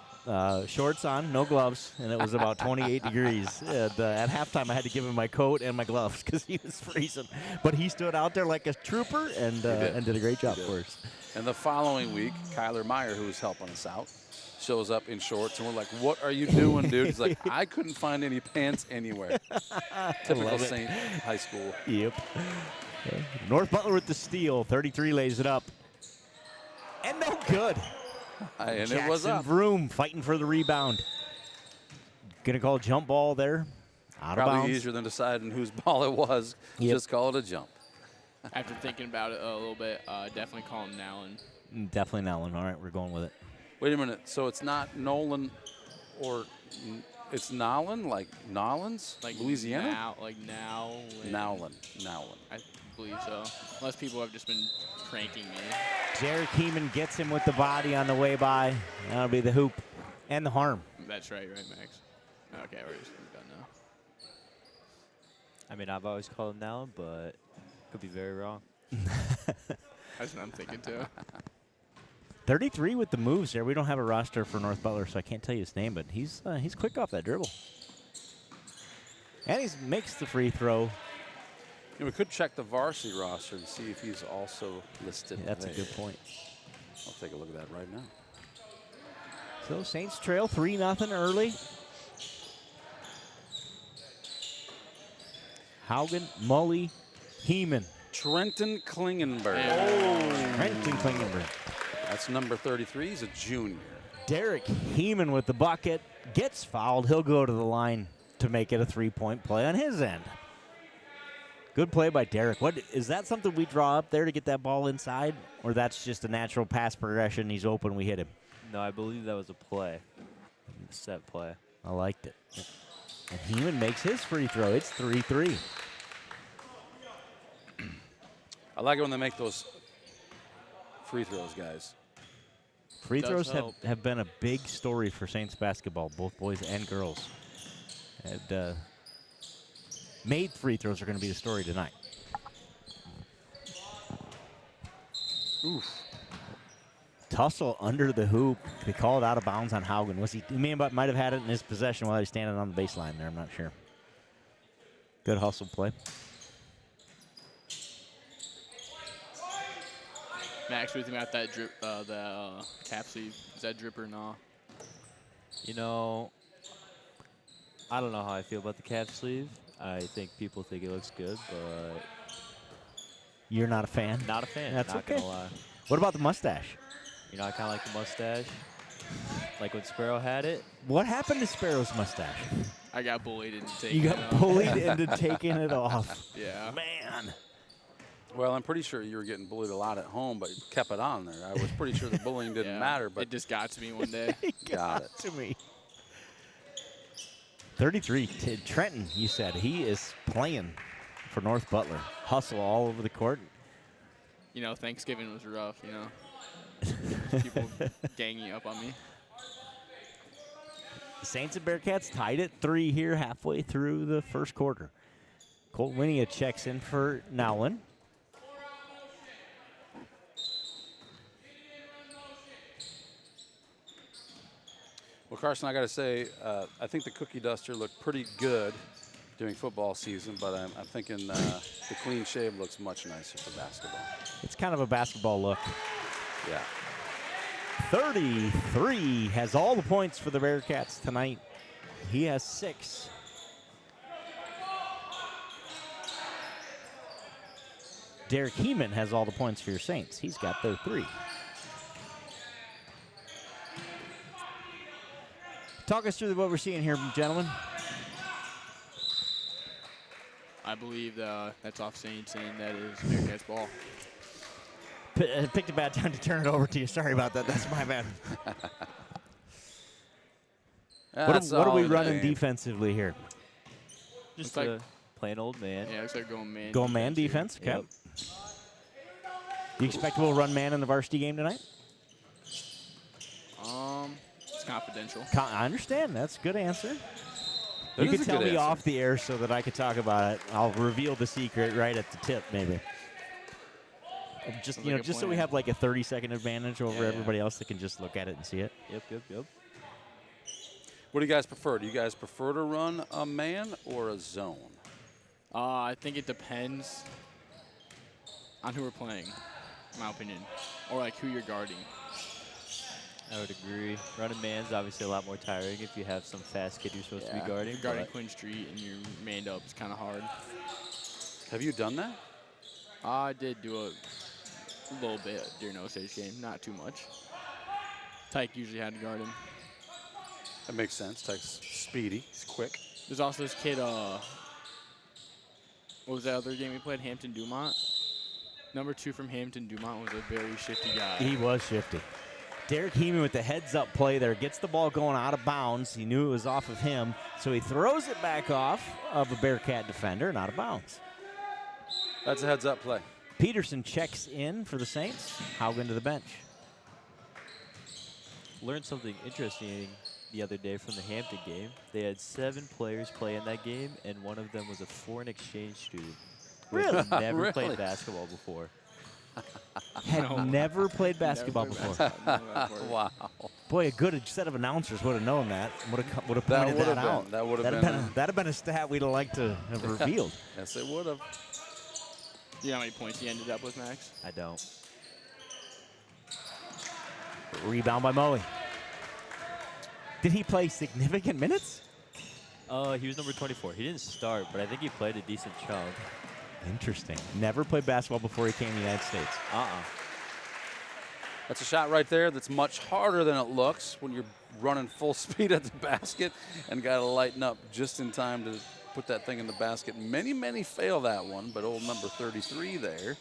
shorts on, no gloves, and it was about 28 degrees. And, at halftime, I had to give him my coat and my gloves because he was freezing. But he stood out there like a trooper and did a great job for us. And the following week, Kyler Meyer, who's helping us out, shows up in shorts, and we're like, what are you doing, dude? He's like, I couldn't find any pants anywhere. Typical love it. Saint High School. Yep. North Butler with the steal. 33 lays it up. And no good. And Jackson it was up. Vroom fighting for the rebound. Gonna call jump ball there. Out of Probably bounds. easier than deciding whose ball it was. Yep. Just call it a jump. After thinking about it a little bit, definitely call him Nowlin. Definitely Nolan. All right, we're going with it. Wait a minute. So it's not Nolan or it's Nowlin, like Nolans? Like Louisiana? Nowlin. Nowlin. I believe so. Unless people have just been pranking me. Derek Heeman gets him with the body on the way by. That'll be the hoop and the harm. That's right, Max? Okay, we're just done now. I mean, I've always called him Nowlin, but could be very wrong. That's what I'm thinking too. 33 with the moves there. We don't have a roster for North Butler, so I can't tell you his name, but he's quick off that dribble. And he makes the free throw. We could check the varsity roster and see if he's also listed. Yeah, that's there. a good point. I'll take a look at that right now. So Saints trail 3-0 early. Haugen, Mully, Heeman. Trenton Klingenberg. Trenton Klingenberg. That's number 33. He's a junior. Derek Heeman with the bucket. Gets fouled. He'll go to the line to make it a three-point play on his end. Good play by Derek. What is that something we draw up there to get that ball inside? Or that's just a natural pass progression? He's open, we hit him. No, I believe that was a play. Set play. I liked it. And Heeman makes his free throw. It's 3-3. I like it when they make those free throws, guys. Free Does throws help. have been a big story for Saints basketball, both boys and girls. And made free throws are going to be the story tonight. Oof. Tussle under the hoop. They called out of bounds on Haugen. Might have had it in his possession while he's standing on the baseline there. I'm not sure. Good hustle play. Max, what do you think about that drip, the cap sleeve? Is that drip or not? You know, I don't know how I feel about the cap sleeve. I think people think it looks good, but You're not a fan? not a fan. That's not okay. gonna lie. What about the mustache? You know, I kind of like the mustache. Like when Sparrow had it. What happened to Sparrow's mustache? I got bullied into taking You it got off. bullied into taking it off. Yeah. Man. Well, I'm pretty sure you were getting bullied a lot at home, but you kept it on there. I was pretty sure the bullying didn't Yeah. matter, but It just got to me one day. got it. To me. 33. Trenton, you said. He is playing for North Butler. Hustle all over the court. You know, Thanksgiving was rough, you know. People ganging up on me. The Saints and Bearcats tied at 3 here halfway through the first quarter. Colt Winia checks in for Nowlin. Well, Carson, I got to say, I think the cookie duster looked pretty good during football season, but I'm thinking the clean shave looks much nicer for basketball. It's kind of a basketball look. Yeah. 33 has all the points for the Bearcats tonight. He has 6. Derek Heeman has all the points for your Saints. He's got their 3. Talk us through what we're seeing here, gentlemen. I believe that's off Saints and that is Bearcats ball. Picked a bad time to turn it over to you. Sorry about that. That's my bad. What are we running defensively here? Just Looks a plain old man. Yeah, looks like going man. Go man here. defense? Okay. Yep. You expect we'll run man in the varsity game tonight? It's confidential. I understand. That's a good answer. That You is could a tell good me answer. off the air so that I could talk about it. I'll reveal the secret right at the tip, maybe. Just Sounds like a just so we plan. have like a 30-second advantage over Yeah. everybody else that can just look at it and see it. Yep. What do you guys prefer? Do you guys prefer to run a man or a zone? I think it depends on who we're playing, in my opinion, or like who you're guarding. I would agree. Running man's obviously a lot more tiring if you have some fast kid you're supposed to be If guarding. you're guarding but Quinn Street and you're manned up, it's kind of hard. Have you done that? I did do a little bit during Osage game, not too much. Tyke usually had to guard him. That makes sense. Tyke's speedy. He's quick. There's also this kid, what was that other game we played? Hampton Dumont. Number 2 from Hampton Dumont was a very shifty guy. He was shifty. Derek Heeman with the heads-up play there. Gets the ball going out of bounds. He knew it was off of him, so he throws it back off of a Bearcat defender and out of bounds. That's a heads-up play. Peterson checks in for the Saints. Haugen to the bench. Learned something interesting the other day from the Hampton game. They had 7 players play in that game, and one of them was a foreign exchange student. Who had never Really? played basketball before. Had never played basketball Never played before. basketball before. Wow. Boy, a good set of announcers would have known that. Would have pointed that, would have out. been. That would have That'd been. that'd have been a stat we'd have liked to have revealed. Yes, it would have. Do you know how many points he ended up with, Max? I don't. Rebound by Mully. Did he play significant minutes? He was number 24. He didn't start, but I think he played a decent chunk. Interesting. Never played basketball before he came to the United States. That's a shot right there that's much harder than it looks when you're running full speed at the basket and got to lighten up just in time to put that thing in the basket. Many fail that one, but old number 33 there.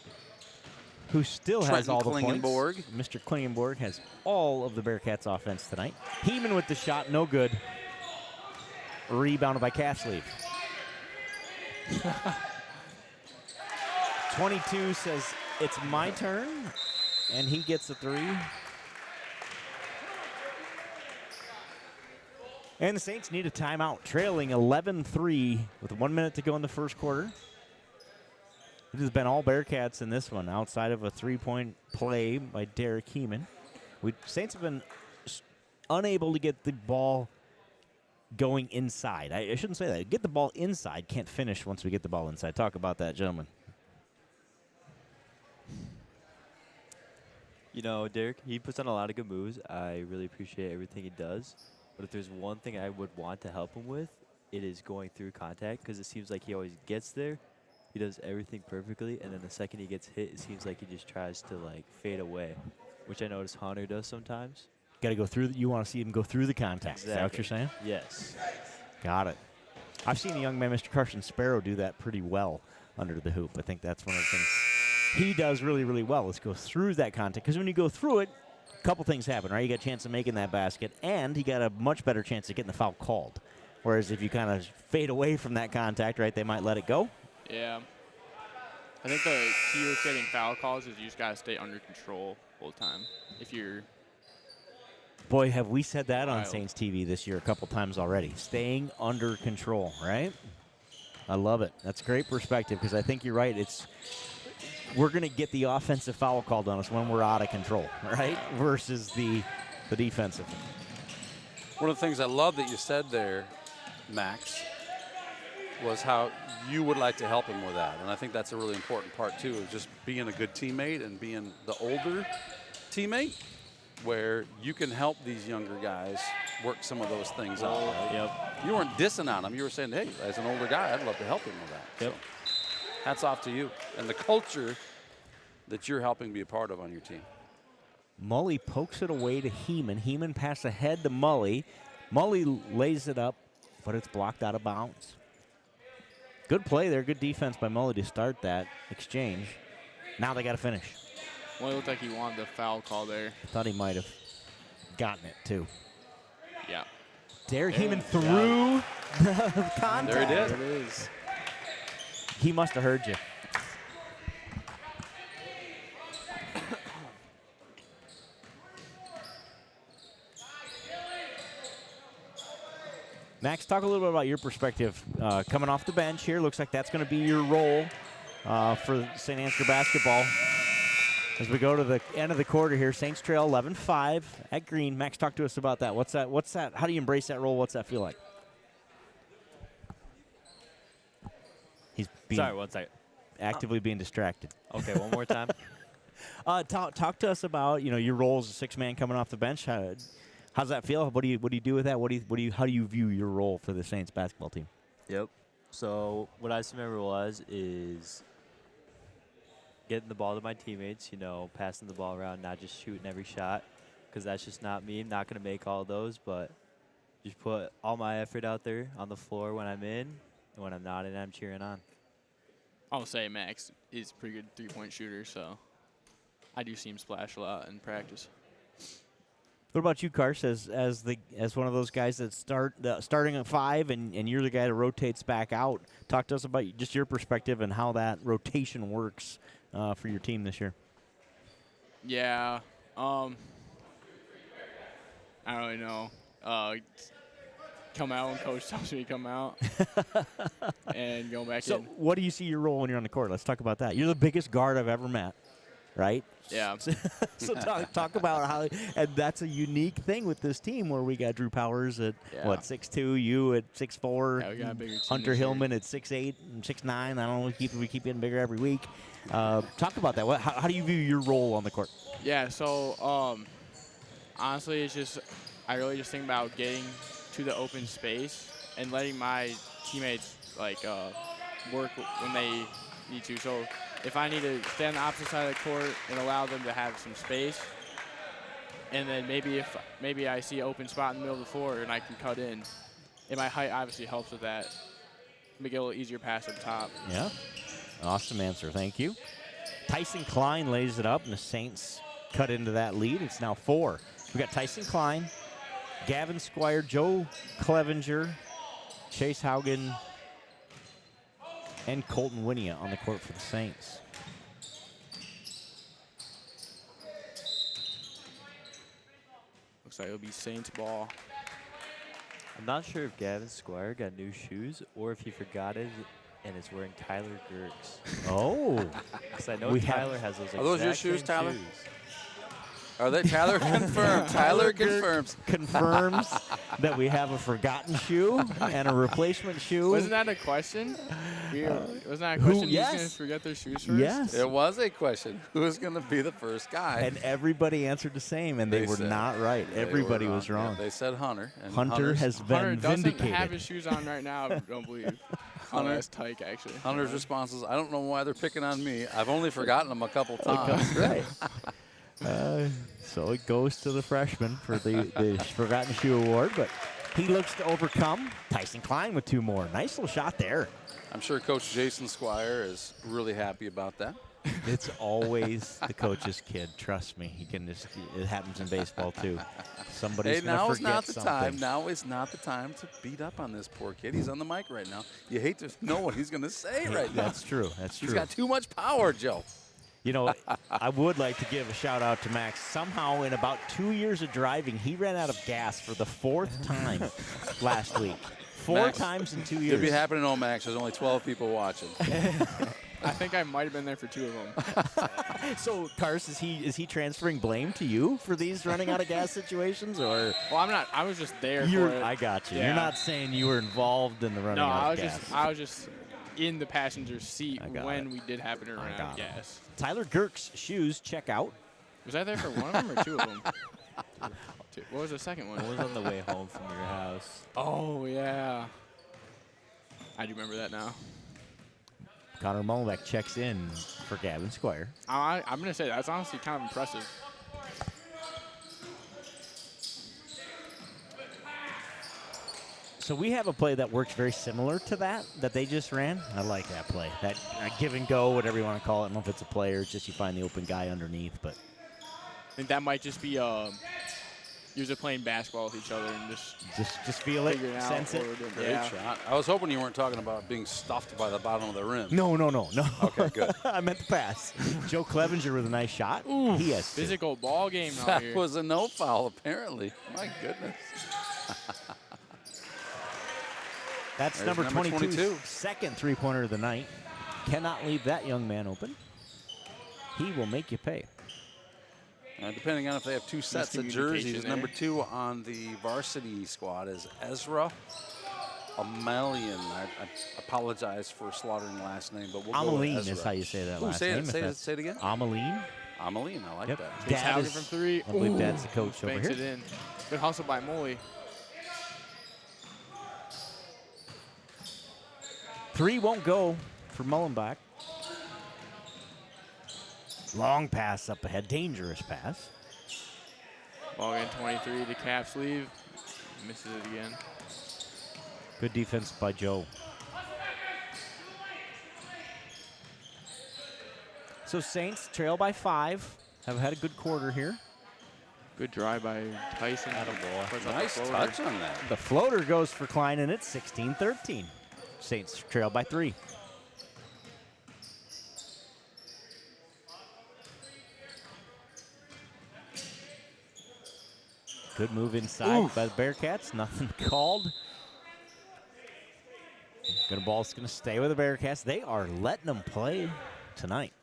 Who still has Trenton all the points. Klingenborg. Mr. Klingenborg has all of the Bearcats' offense tonight. Heeman with the shot, no good. Rebounded by Casleaf. 22 says, it's my turn, and he gets a 3. And the Saints need a timeout, trailing 11-3 with 1 minute to go in the first quarter. It has been all Bearcats in this one, outside of a 3-point play by Derek Heeman. Saints have been unable to get the ball going inside. I shouldn't say that. Get the ball inside, can't finish once we get the ball inside. Talk about that, gentlemen. You know, Derek, he puts on a lot of good moves. I really appreciate everything he does. But if there's one thing I would want to help him with, it is going through contact, because it seems like he always gets there. He does everything perfectly, and then the second he gets hit, it seems like he just tries to, like, fade away, which I notice Hunter does sometimes. Got to go through. You want to see him go through the contact. Exactly. Is that what you're saying? Yes. Got it. I've seen a young man, Mr. Carson Sparrow, do that pretty well under the hoop. I think that's one of the things he does really well, is go through that contact. Because when you go through it, a couple things happen, right? You got a chance of making that basket, and you got a much better chance of getting the foul called. Whereas if you kind of fade away from that contact, right, they might let it go. Yeah. I think the key with getting foul calls is you just got to stay under control all the time. If you're Boy, have we said that on Wild. Saints TV this year a couple times already. Staying under control, right? I love it. That's great perspective, because I think you're right. We're going to get the offensive foul called on us when we're out of control, right? Versus the defensive. One of the things I love that you said there, Max, was how you would like to help him with that. And I think that's a really important part, too, of just being a good teammate and being the older teammate, where you can help these younger guys work some of those things out. Right? Yep. You weren't dissing on him. You were saying, hey, as an older guy, I'd love to help him with that. Yep. So, hats off to you and the culture that you're helping be a part of on your team. Mully pokes it away to Heeman. Heeman pass ahead to Mully. Mully lays it up, but it's blocked out of bounds. Good play there. Good defense by Mully to start that exchange. Now they got to finish. well, it looked like he wanted the foul call there. Thought he might have gotten it, too. Yeah. Derek Heeman through the contact. There he did. There it is. He must have heard you. Max, talk a little bit about your perspective coming off the bench here. Looks like that's going to be your role for St. Ansgar basketball. As we go to the end of the quarter here, Saints trail 11-5 at Green. Max, talk to us about that. What's that? How do you embrace that role? What's that feel like? He's being Sorry, 1 second. actively being distracted. Okay, one more time. Talk to us about your role as a 6-man coming off the bench. How's that feel? What do you do with that? How do you view your role for the Saints basketball team? Yep. So what I remember is getting the ball to my teammates, passing the ball around, not just shooting every shot. because that's just not me. I'm not going to make all those, but just put all my effort out there on the floor when I'm in, and when I'm not in, I'm cheering on. I'll say Max is a pretty good three-point shooter, so I do see him splash a lot in practice. What about you, Kars, as one of those guys that starting at 5 and you're the guy that rotates back out? Talk to us about just your perspective and how that rotation works for your team this year. Yeah, I don't really know. Come out when coach tells me to come out and go back in. So what do you see your role when you're on the court? Let's talk about that. You're the biggest guard I've ever met, right? Yeah. So talk about how, and that's a unique thing with this team where we got Drew Powers at, 6'2", you at 6'4", Yeah, we got a bigger team Hunter this year. Hillman at 6'8", and 6'9". I don't know, we keep getting bigger every week. Talk about that. How do you view your role on the court? Yeah, so honestly, it's just I really just think about getting to the open space and letting my teammates work when they need to. So if I need to stay on the opposite side of the court and allow them to have some space, and then maybe I see an open spot in the middle of the floor and I can cut in, and my height obviously helps with that. Make it a little easier pass up top. Yeah, awesome answer. Thank you. Tyson Klein lays it up, and the Saints cut into that lead. It's now 4. We got Tyson Klein, Gavin Squire, Joe Clevenger, Chase Haugen, and Colton Winia on the court for the Saints. Looks like it'll be Saints ball. I'm not sure if Gavin Squire got new shoes or if he forgot it and is wearing Tyler Girk's. Oh. Because I know Tyler has those. Are those your exact shoes, same Tyler? shoes. Are they Tyler confirmed? Tyler confirms. Confirms that we have a forgotten shoe and a replacement shoe. Wasn't that a question? Wasn't that a question? Who's yes. going to forget their shoes first? Yes. It was a question. Who is going to be the first guy? And everybody answered the same, and they were said- not right. They Everybody were was wrong. Yeah, they said Hunter. And Hunter has been Hunter doesn't vindicated. have his shoes on right now, I don't believe. Hunter- That's Tyke, actually. Hunter's response is, I don't know why they're picking on me. I've only forgotten them a couple times. Right. So it goes to the freshman for the Forgotten Shoe Award, but he looks to overcome. Tyson Klein with 2 more. Nice little shot there. I'm sure Coach Jason Squire is really happy about that. It's always the coach's kid. Trust me. He can just. It happens in baseball too. Somebody's Hey, gonna now is forget not the something. time. Now is not the time to beat up on this poor kid. He's on the mic right now. You hate to know what he's going to say right now. That's true. That's true. He's got too much power, Joe. You know, I would like to give a shout out to Max. Somehow, in about 2 years of driving, he ran out of gas for the 4th time last week. 4 Max, times in 2 You'd years. be happy to know, Max, there's only 12 people watching. I think I might have been there for 2 of them. So, Kars, is he transferring blame to you for these running out of gas situations, or? Well, I'm not. I was just there You're, for it. I got you. Yeah. You're not saying you were involved in the running No, out of gas. I was just in the passenger seat I got when it. we did happen to run out got of it. gas. Tyler Girk's shoes check out. Was I there for one of them or 2 of them? What was the second one? I was on the way home from your house. Oh, yeah. I do remember that now. Connor Mullenbeck checks in for Gavin Squire. I'm going to say that's honestly kind of impressive. So we have a play that works very similar to that they just ran. I like that play. That give and go, whatever you want to call it. I don't know if it's a play or it's just you find the open guy underneath, but I think that might just be you're just playing basketball with each other and just feel it, figuring out sense what it. we're doing. Great Yeah. shot. I was hoping you weren't talking about being stuffed by the bottom of the rim. No. Okay, good. I meant the pass. Joe Clevenger with a nice shot. He has 2. Physical ball game out That here. was a no foul, apparently. My goodness. That's There's number number 22, 22. second three-pointer of the night. Cannot leave that young man open. He will make you pay. Depending on if they have 2 sets of jerseys, Miscommunication number 2 on the varsity squad is Ezra Amelian. I apologize for slaughtering the last name, but we'll go with Amaline Ezra. is how you say that Ooh, last say name. it, if say it, that's- say it again. Amaline. Amaline, I like Yep. that. Chase Dad Haugen is- from 3. I believe Ooh, Dad's the coach over banks here. it in. Good hustle by Moley. 3 won't go for Mullenbach. Long pass up ahead. Dangerous pass. Ball game 23, the calf sleeve. Misses it again. Good defense by Joe. So Saints trail by 5. Have had a good quarter here. Good drive by Tyson. Nice touch on that. The floater goes for Klein, and it's 16-13. Saints trail by 3. Good move inside by the Bearcats. Nothing called. Good ball's going to stay with the Bearcats. They are letting them play tonight.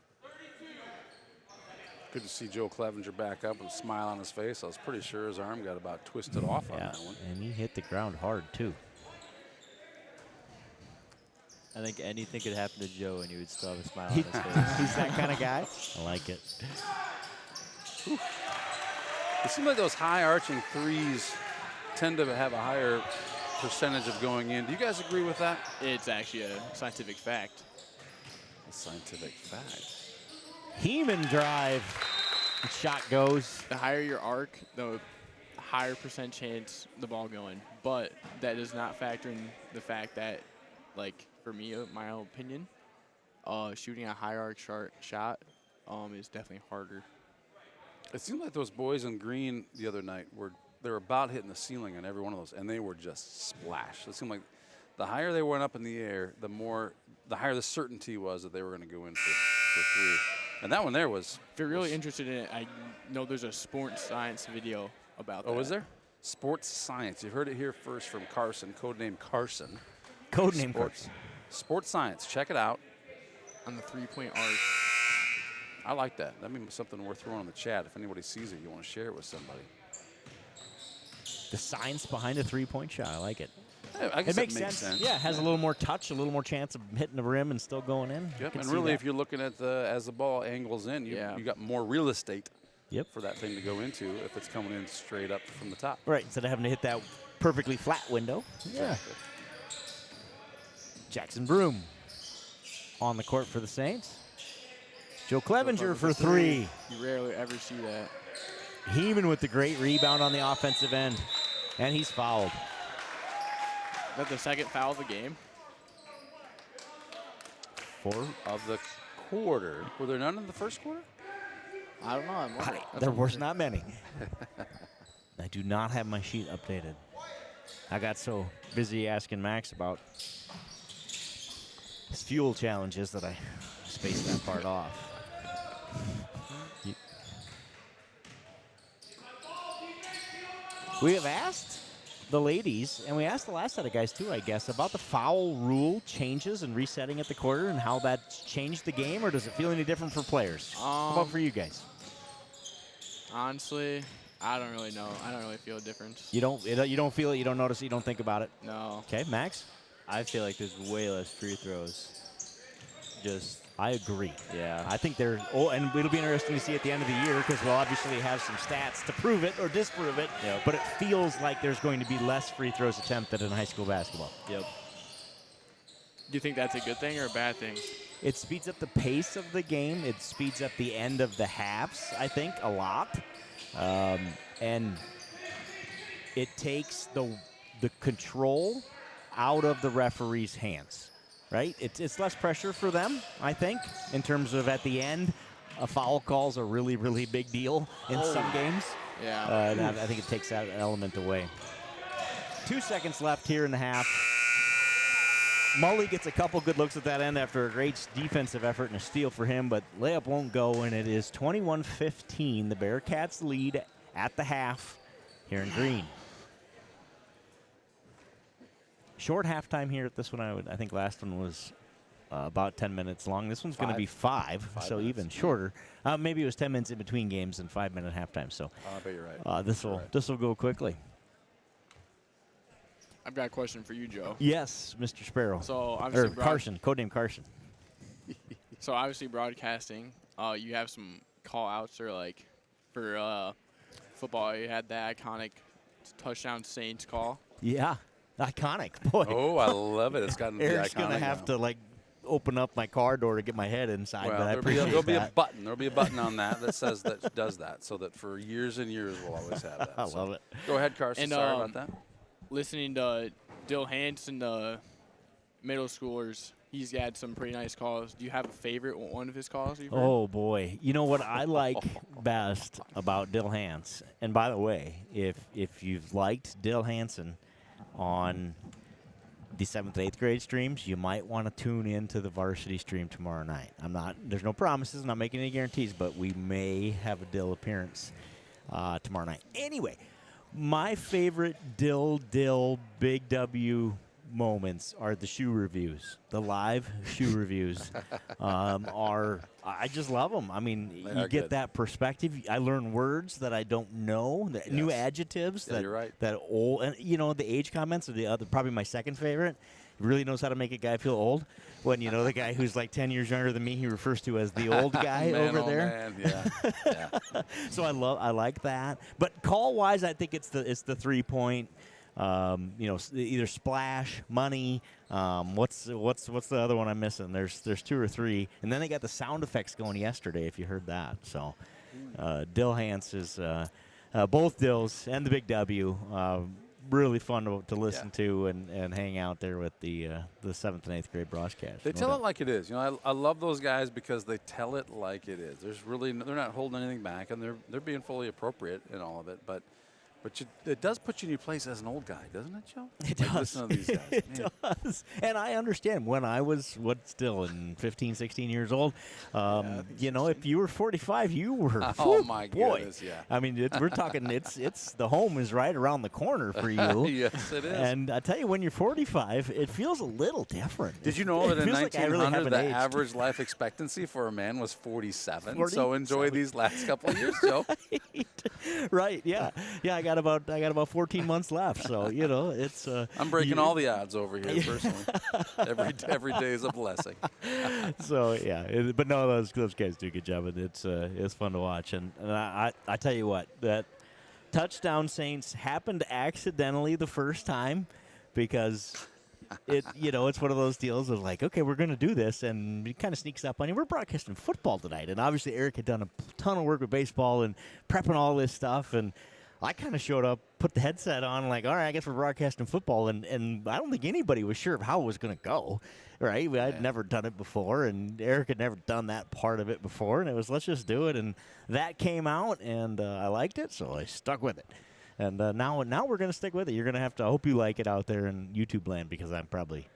Good to see Joe Clevenger back up with a smile on his face. I was pretty sure his arm got about twisted off on that one. And he hit the ground hard, too. I think anything could happen to Joe and he would still have a smile on his face. He's that kind of guy. I like it. It seems like those high arching threes tend to have a higher percentage of going in. Do you guys agree with that? It's actually a scientific fact. A scientific fact. Heeman drive. Shot goes. The higher your arc, the higher percent chance the ball going. But that does not factor in the fact that, like, for me, my own opinion, shooting a high arc shot is definitely harder. It seemed like those boys in green the other night they were about hitting the ceiling on every one of those, and they were just splashed. It seemed like the higher they went up in the air, the higher the certainty was that they were going to go in for 3. And that one there was. If you're really interested in it, I know there's a sports science video about that. Oh, is there? Sports science. You heard it here first from Carson, codename Carson. Codename Carson. Sports science. Check it out. On the 3-point arc. I like that. That means something worth throwing in the chat. If anybody sees it, you want to share it with somebody. The science behind a 3-point shot. I like it. Yeah, I guess It makes sense. Yeah, it has a little more touch, a little more chance of hitting the rim and still going in. Yep, and really, if you're looking at as the ball angles in, you got more real estate for that thing to go into if it's coming in straight up from the top. Right, instead of having to hit that perfectly flat window. Yeah. Exactly. Jackson Broom on the court for the Saints. Joe Clevenger for 3. You rarely ever see that. Heeman with the great rebound on the offensive end. And he's fouled. Is that the second foul of the game? 4 of the quarter. Were there none in the first quarter? I don't know. I'm wondering. There was not many. I do not have my sheet updated. I got so busy asking Max about his fuel challenges that I spaced that part off. We have asked the ladies, and we asked the last set of guys too, I guess, about the foul rule changes and resetting at the quarter and how that's changed the game, or does it feel any different for players? How about for you guys? Honestly, I don't really know. I don't really feel a difference. You don't feel it, you don't notice it, you don't think about it? No. Okay, Max? I feel like there's way less free throws. I agree. Yeah. I think and it'll be interesting to see at the end of the year because we'll obviously have some stats to prove it or disprove it, but it feels like there's going to be less free throws attempted in high school basketball. Yep. Do you think that's a good thing or a bad thing? It speeds up the pace of the game. It speeds up the end of the halves, I think, a lot. And it takes the control out of the referee's hands. Right? It's less pressure for them, I think, in terms of at the end, a foul call's a really, really big deal in some games. Yeah. And I think it takes that element away. 2 seconds left here in the half. Mully gets a couple good looks at that end after a great defensive effort and a steal for him, but layup won't go, and it is 21-15. The Bearcats lead at the half here in green. Short halftime here at this one. I think last one was about 10 minutes long. This one's going to be 5, so minutes. even shorter. Maybe it was 10 minutes in between games and 5-minute halftime. So I bet you're right. this will go quickly. I've got a question for you, Joe. Yes, Mr. Sparrow. So obviously Carson, codename Carson. So obviously broadcasting, you have some call outs or like for football, you had that iconic touchdown Saints call. Yeah, iconic. Boy. Oh, I love it. It's gotten to be Eric's iconic going to have now. to like open up my car door to get my head inside. Well, but I there'll be a that. button. There'll be a button on that says that does that, so that for years and years we'll always have that. I love it. Go ahead, Carson. And, Sorry about that. Listening to Dill Hanson, the middle schoolers, he's had some pretty nice calls. Do you have a favorite one of his calls you've heard? Oh, boy. You know what I like best about Dill Hans? And by the way, if you've liked Dill Hanson on the 7th, 8th grade streams, you might want to tune into the varsity stream tomorrow night. There's no promises, I'm not making any guarantees, but we may have a Dill appearance tomorrow night. Anyway, my favorite Dill Big W moments are the shoe reviews. The live shoe reviews I just love them. I mean, you get that perspective. I learn words that I don't know, new adjectives you're right. that old, and the age comments are the other, probably my second favorite. He really knows how to make a guy feel old. When the guy who's like 10 years younger than me, he refers to as the old guy Man, over oh there. Man. Yeah. So I like that. But call wise, I think it's the 3-point. Either splash, money. What's the other one I'm missing? There's 2 or 3, and then they got the sound effects going yesterday. If you heard that, so Dill Hans is both Dills and the Big W. Really fun to listen to and hang out there with the 7th and 8th grade broadcast. They tell it like it is. I love those guys because they tell it like it is. They're not holding anything back, and they're being fully appropriate in all of it. But it does put you in your place as an old guy, doesn't it, Joe? It does. Listen to these guys. It does. And I understand when I was, in 15, 16 years old, if you were 45, you were, oh, my boy. goodness, yeah. I mean, we're talking, it's the home is right around the corner for you. Yes, it is. And I tell you, when you're 45, it feels a little different. Did you know that in 1900, the aged. average life expectancy for a man was 47? So enjoy these last couple of years, Joe. Right, yeah. Yeah, I got about 14 months left, so it's. I'm breaking all the odds over here personally. Every day is a blessing. So yeah, but no, those guys do a good job, and it's fun to watch. And I tell you what, that touchdown Saints happened accidentally the first time because. It's one of those deals of like, okay, we're going to do this, and it kind of sneaks up on you. We're broadcasting football tonight, and obviously Eric had done a ton of work with baseball and prepping all this stuff, and I kind of showed up, put the headset on, like, all right, I guess we're broadcasting football, and I don't think anybody was sure of how it was going to go, right? I'd never done it before, and Eric had never done that part of it before, and it was, let's just do it, and that came out, and I liked it, so I stuck with it. And now we're going to stick with it. You're going to have to. I hope you like it out there in YouTube land because I'm probably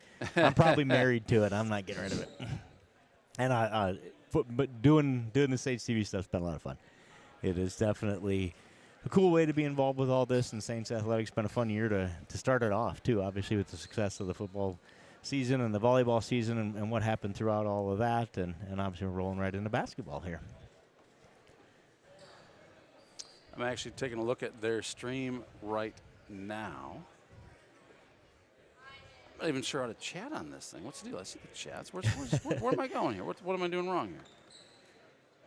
married to it. I'm not getting rid of it. And but doing the Saints TV stuff's been a lot of fun. It is definitely a cool way to be involved with all this. And Saints athletics been a fun year to start it off too. Obviously with the success of the football season and the volleyball season and what happened throughout all of that. And obviously we're rolling right into basketball here. I'm actually taking a look at their stream right now. I'm not even sure how to chat on this thing. What's the deal? I see the chats. Where am I going here? What am I doing wrong here?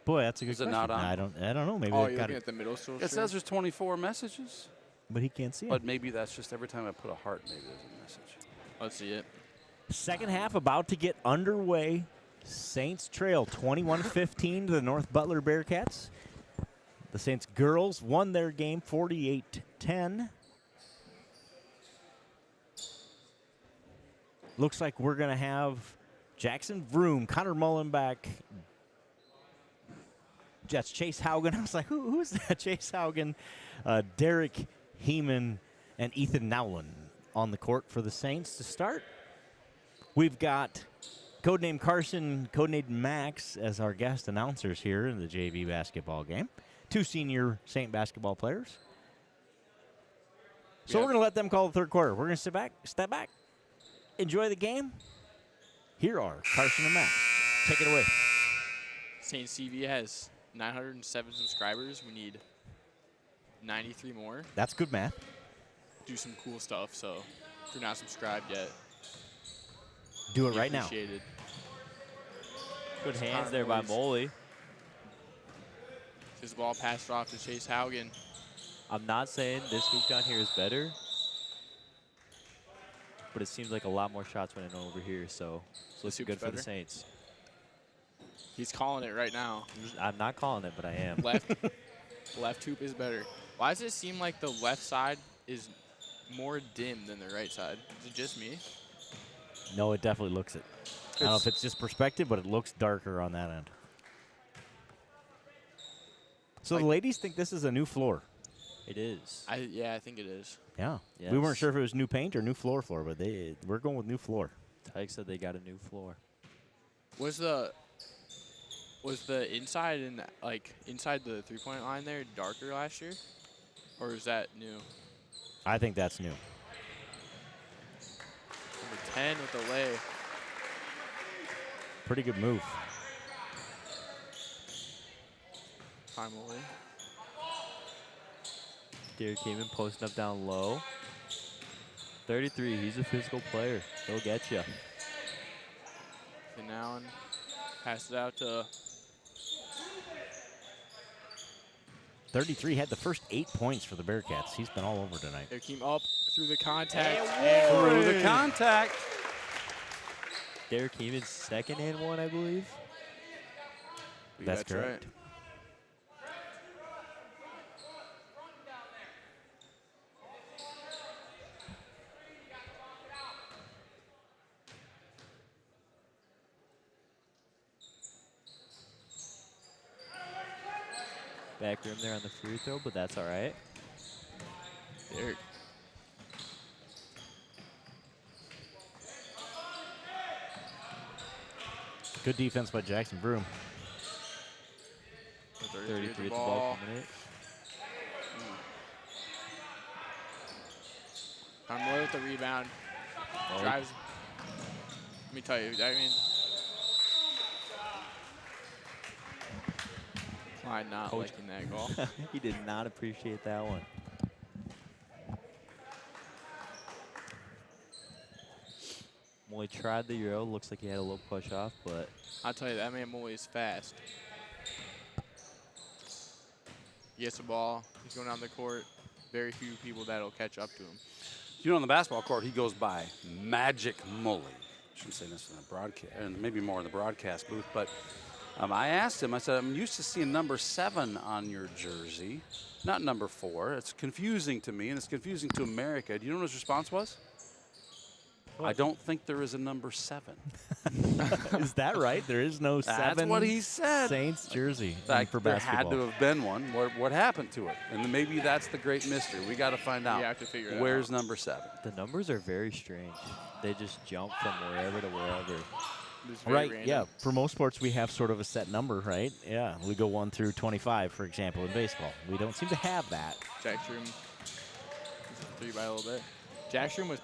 Boy, that's a good Is it question. not on? I don't know. Maybe Oh, they've you're got looking it, at the middle school It says there's 24 messages, but he can't see it. but maybe that's just every time I put a heart, maybe there's a message. Let's see it. Second half about to get underway. Saints trail 21-15 to the North Butler Bearcats. The Saints girls won their game 48-10. Looks like we're going to have Jackson Vroom, Connor Mullenbeck. That's Chase Haugen. I was like, who's that? Chase Haugen, Derek Heeman, and Ethan Nowlin on the court for the Saints to start. We've got codename Carson, codename Max as our guest announcers here in the JV basketball game. 2 senior Saint basketball players. So we're going to let them call the third quarter. We're going to step back, enjoy the game. Here are Carson and Max. Take it away. Saints TV has 907 subscribers. We need 93 more. That's good math. Do some cool stuff. So if you're not subscribed yet, Do it right now. appreciated. Good hands there by Moley. This ball passed off to Chase Haugen. I'm not saying this hoop down here is better, but it seems like a lot more shots went in over here, so it's looking good for the better. Saints. He's calling it right now. I'm not calling it, but I am. Left hoop is better. Why does it seem like the left side is more dim than the right side? Is it just me? No, it definitely looks it. I don't know if it's just perspective, but it looks darker on that end. So the ladies think this is a new floor. It is. Yeah, I think it is. Yeah. Yes. We weren't sure if it was new paint or new floor, but we're going with new floor. Tyke said they got a new floor. Was the inside and inside the 3-point line there darker last year, or is that new? I think that's new. Number 10 with the lay. Pretty good move. Finally. Derek came in posting up down low. 33, he's a physical player. He'll get you. And Allen passes it out to 33 had the first 8 points for the Bearcats. He's been all over tonight. Derek came up through the contact. Through the contact. Derek came in second and one, I believe. That's correct. Right. Back room there on the free throw, but that's all right. Derek. Good defense by Jackson Broom. 33 at the ball coming in. I'm low with the rebound. Oh, Drives. Let me tell you, that means Clyde not Coach. liking that goal. He did not appreciate that one. Well, he tried the Euro. Looks like he had a little push off, but I'll tell you, that man Molly is fast. He gets the ball. He's going down the court. Very few people that'll catch up to him. You know, on the basketball court, he goes by Magic Mully. I shouldn't say this in the broadcast, and maybe more in the broadcast booth, but I asked him, I said, I'm used to seeing number 7 on your jersey, not number 4. It's confusing to me, and it's confusing to America. Do you know what his response was? I don't think there is a number 7. Is that right? There is no 7 That's what he said. Saints jersey In fact, for there basketball. had to have been one. What happened to it? And maybe that's the great mystery. We got to find out. We have to figure it Where's out. number 7? the numbers are very strange. They just jump from wherever to wherever. It's very Right, random. yeah. For most sports, we have sort of a set number, right? Yeah, we go 1 through 25, for example, in baseball. We don't seem to have that. Jackstrom. 3 by a little bit. Jackstrom was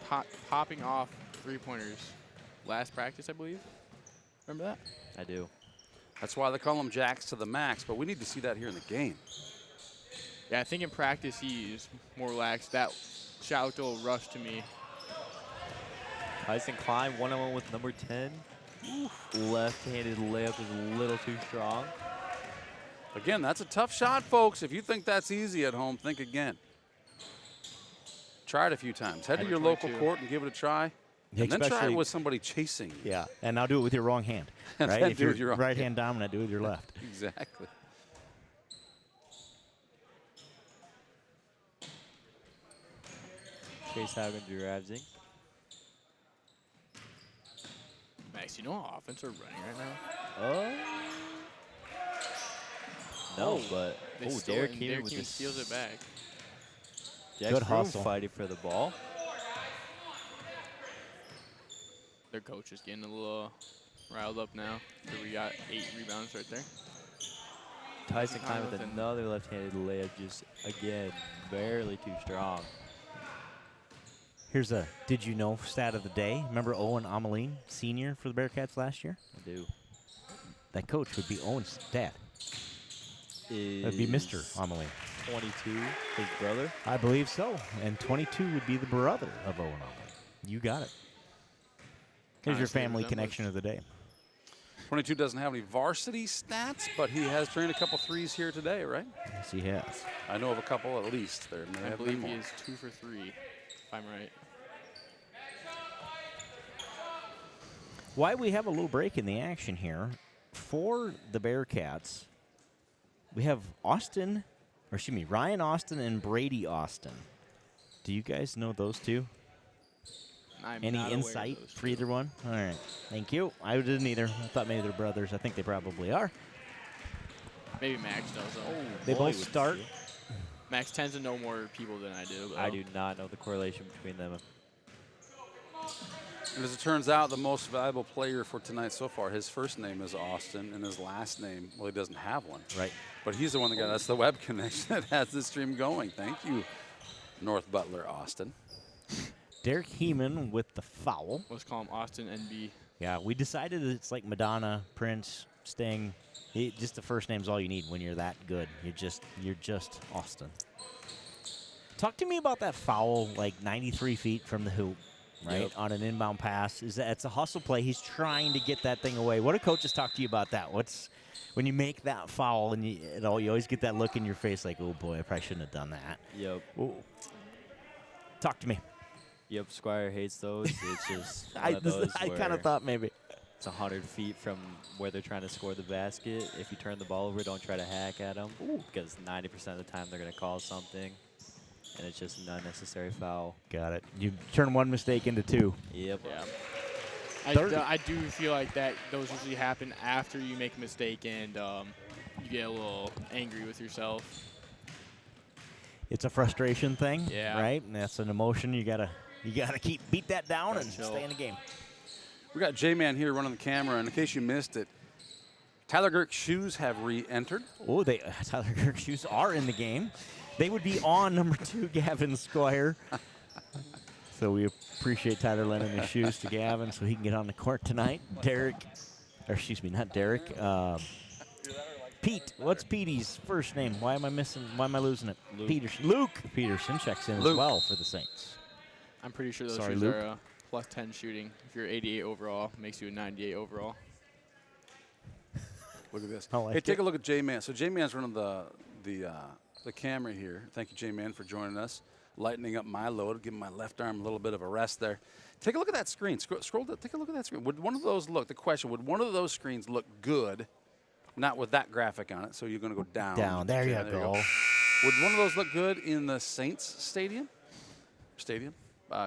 popping off 3-pointers last practice, I believe. Remember that? I do. That's why they call him Jacks to the max, but we need to see that here in the game. Yeah, I think in practice he's more relaxed. That shot looked a little rushed to me. Tyson Klein one-on-one with number 10. Left-handed layup is a little too strong. Again, that's a tough shot, folks. If you think that's easy at home, think again. Try it a few times. Head to your local 22. court and give it a try. And then try it Especially- with somebody chasing you. Yeah, and now do it with your wrong hand, And right? then If do it you're with your wrong right hand. hand dominant, do it with your left. Exactly. Chase Haugen drives in. Max, you know how offense are running right now? Oh. No, but They oh, stole Derek it, and came in Derek with even this. steals it back. Jack Good Broom hustle. fighting for the ball. Their coach is getting a little riled up now. So we got 8 rebounds right there. Tyson Klein with Jonathan. another left-handed layup, just again barely too strong. Here's a did you know stat of the day. Remember Owen Ameline, senior for the Bearcats last year? I do. That coach would be Owen's dad. That'd be Mr. Is Ameline. 22, his brother. I believe so. And 22 would be the brother of Owen Ameline. You got it. Here's your Honestly, family resemblance. connection of the day. 22 doesn't have any varsity stats, but he has trained a couple threes here today, right? Yes, he has. I know of a couple at least. There may I have been believe more. he is 2 for 3, if I'm right. Why we have a little break in the action here, for the Bearcats, we have Ryan Austin and Brady Austin. Do you guys know those two? I'm Any not aware of insight those for two. either one? All right. Thank you. I didn't either. I thought maybe they're brothers. I think they probably are. Maybe Max knows them. They Boy, both would start. you. Max tends to know more people than I do. I do not know the correlation between them. And as it turns out, the most valuable player for tonight so far, his first name is Austin, and his last name, well, he doesn't have one. Right. But he's the one that got us the web connection that has the stream going. Thank you, North Butler, Austin. Derek Heeman with the foul. Let's call him Austin NB. Yeah, we decided that it's like Madonna, Prince, Sting. Just the first name's all you need when you're that good. You're just Austin. Talk to me about that foul, like 93 feet from the hoop, right, Yep. on an inbound pass. It's a hustle play. He's trying to get that thing away. What do coaches talk to you about that? When you make that foul and you always get that look in your face like, oh boy, I probably shouldn't have done that. Yep. Ooh. Talk to me. Yep, Squire hates those. It's just one I of those kind where of thought maybe. it's 100 feet from where they're trying to score the basket. If you turn the ball over, don't try to hack at them because 90% of the time they're going to call something, and it's just an unnecessary foul. Got it. You turn one mistake into two. Yep. Yeah. 30. I do feel like that those usually happen after you make a mistake and you get a little angry with yourself. It's a frustration thing, Yeah. right? And that's an emotion you gotta beat that down Gotta and chill. stay in the game. We got J-Man here running the camera, and in case you missed it, Tyler Girk's shoes have re-entered. Oh, Tyler Kirk's shoes are in the game. They would be on number 2, Gavin Squire. So we appreciate Tyler lending his shoes to Gavin so he can get on the court tonight. Not Derek. Pete. What's Petey's first name? Why am I losing it? Luke. Peterson. Luke Peterson checks in as Luke. well for the Saints. I'm pretty sure those Sorry, shoes Luke. are plus 10 shooting. If you're 88 overall, makes you a 98 overall. Look at this. I like Hey, take it. a look at J-Man. So J-Man's running the camera here. Thank you, J-Man, for joining us. Lightening up my load, giving my left arm a little bit of a rest there. Take a look at that screen. Scroll down, take a look at that screen. Would one of those screens look good? Not with that graphic on it, so you're going to go down. Down. There Okay, you go. Would one of those look good in the Saints stadium?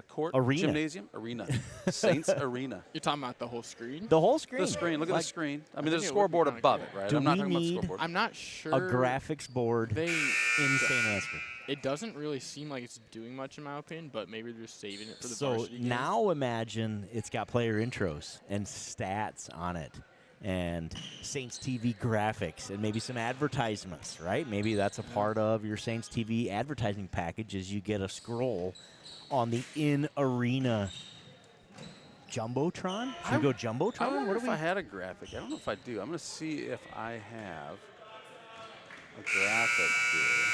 Court? Arena. Gymnasium? Arena. Saints Arena. You're talking about the whole screen? The whole screen. The screen. Look at Like, the screen. I mean, think there's a it would be scoreboard kinda above cool. it, right? Do I'm not we talking about the need scoreboard. I'm not sure. a graphics board They in St. Ansgar. It doesn't really seem like it's doing much in my opinion, but maybe they're just saving it for the So varsity games. now imagine it's got player intros and stats on it and Saints TV graphics and maybe some advertisements, right? Maybe that's a part of your Saints TV advertising package is you get a scroll on the in-arena Jumbotron? Should we go Jumbotron? I wonder What if do we? I had a graphic. I don't know if I do. I'm going to see if I have a graphic here.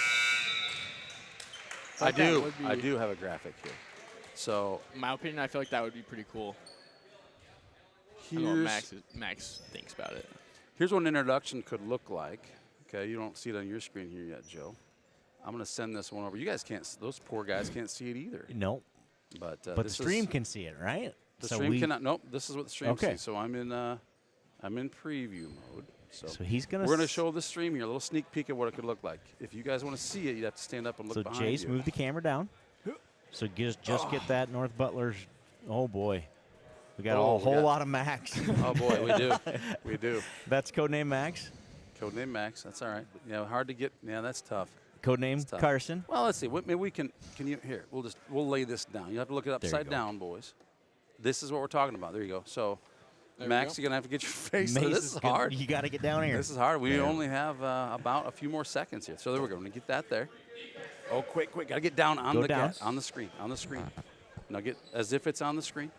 I Like that do. would be- I do have a graphic here. So In my opinion, I feel like that would be pretty cool. I don't know what Max thinks about it. here's what an introduction could look like. Okay, you don't see it on your screen here yet, Joe. I'm going to send this one over. You guys can't. Those poor guys can't see it either. No, But but the this stream is, can see it, right? the So stream we- cannot. Nope. This is what the stream Okay. sees. So I'm in preview mode. So he's going We're going to show the stream here, a little sneak peek of what it could look like. If you guys want to see it, you have to stand up and look So behind Jace, you. move the camera down. So just get that North Butler's. Oh boy, we got Oh, a we whole got- lot of Max. Oh boy, we do. We do. That's codename Max. Codename Max. That's all right. Yeah, hard to get. Yeah, that's tough. Codename It's tough. Carson. Well, let's see. Maybe we can. Can you here? We'll lay this down. You have to look it There you upside go. down, boys. This is what we're talking about. There you go. So, There we Max, go. you're gonna have to get your face. Mace This is gonna- hard. You got to get down here. This is hard. We There. only have about a few more seconds here. So there we go. We're gonna get that there. Oh, quick! Gotta get down on Go the down. on the screen. On the screen. Now get as if it's on the screen.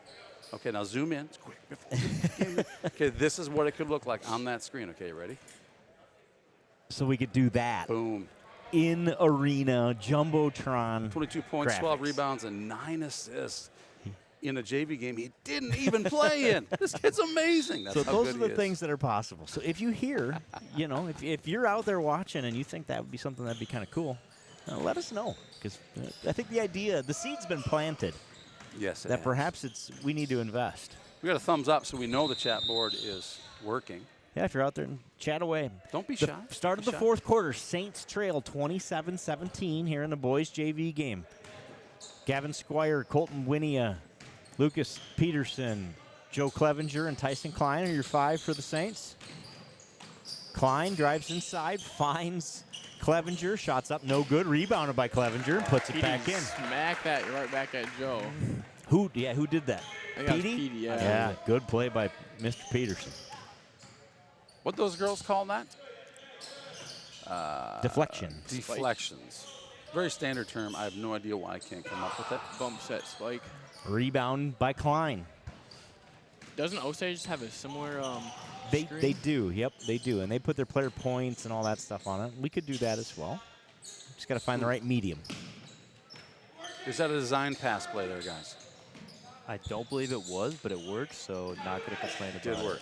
Okay, now zoom in. It's quick. Okay, this is what it could look like on that screen. Okay, ready? So we could do that Boom. in arena jumbotron. 22 points, 12 graphics. rebounds, and 9 assists in a JV game he didn't even play in. This kid's amazing. That's So how those good are he the is. things that are possible. So if you hear, if you're out there watching and you think that would be something that'd be kind of cool, let us know because I think the seed's been planted Yes, it that has. perhaps we need to invest. We got a thumbs up, so we know the chat board is working. Yeah, if you're out there, and chat away. Don't be The shy. start of the fourth quarter, Saints trail 27-17 here in the boys JV game. Gavin Squire, Colton Winia, Lucas Peterson, Joe Clevenger, and Tyson Klein are your 5 for the Saints. Klein drives inside, finds Clevenger, shots up, no good. Rebounded by Clevenger, puts it back in. Smack that right back at Joe. Who did that? I think that was Petey? Petey, yeah. Yeah, good play by Mr. Peterson. What those girls call that? Deflection. Deflections. Very standard term. I have no idea why I can't come up with it. Bump set spike. Rebound by Klein. Doesn't Osage have a similar They screen? do. Yep, they do. And they put their player points and all that stuff on it. We could do that as well. Just got to find the right medium. Is that a design pass play there, guys? I don't believe it was, but it worked, so not going to complain about it. Did work.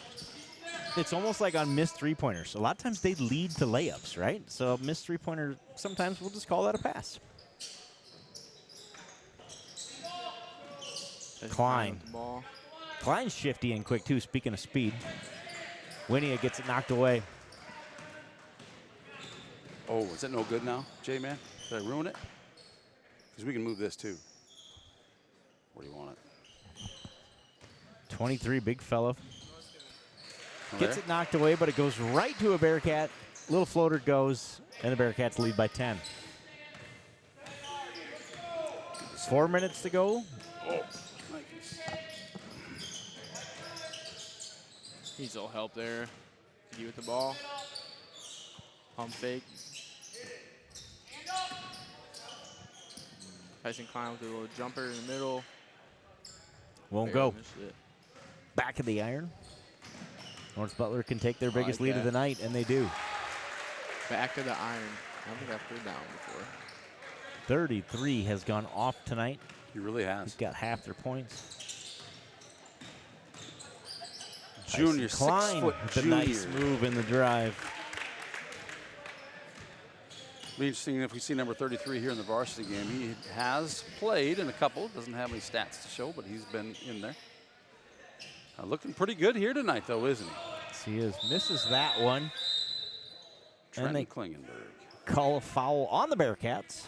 It's almost like on missed three-pointers. A lot of times they lead to layups, right? So missed three-pointer, sometimes we'll just call that a pass. Klein. with the ball. Klein's shifty and quick, too, speaking of speed. Winia gets it knocked away. Oh, is it no good now, J-Man? Did I ruin it? Because we can move this, too. Where do you want it? 23, big fella. Oh, Gets there? it knocked away, but it goes right to a Bearcat. Little floater goes, and the Bearcats lead by 10. 4 minutes to go. Needs a little help there. He with the ball. Pump fake. Tyson Klein with a little jumper in the middle. Won't Barely go. missed it. Back of the iron. North Butler can take their I biggest like lead of that. the night, and they do. Back of the iron. I don't think I've heard that one before. 33 has gone off tonight. He really He's has. got half their points. Junior, Tyson Klein 6 foot with a junior. nice move in the drive. Be interesting if we see number 33 here in the varsity game. He has played in a couple. Doesn't have any stats to show, but he's been in there. Looking pretty good here tonight, though, isn't he? Yes, he is. Misses that one. And Trenton they Klingenberg. call a foul on the Bearcats.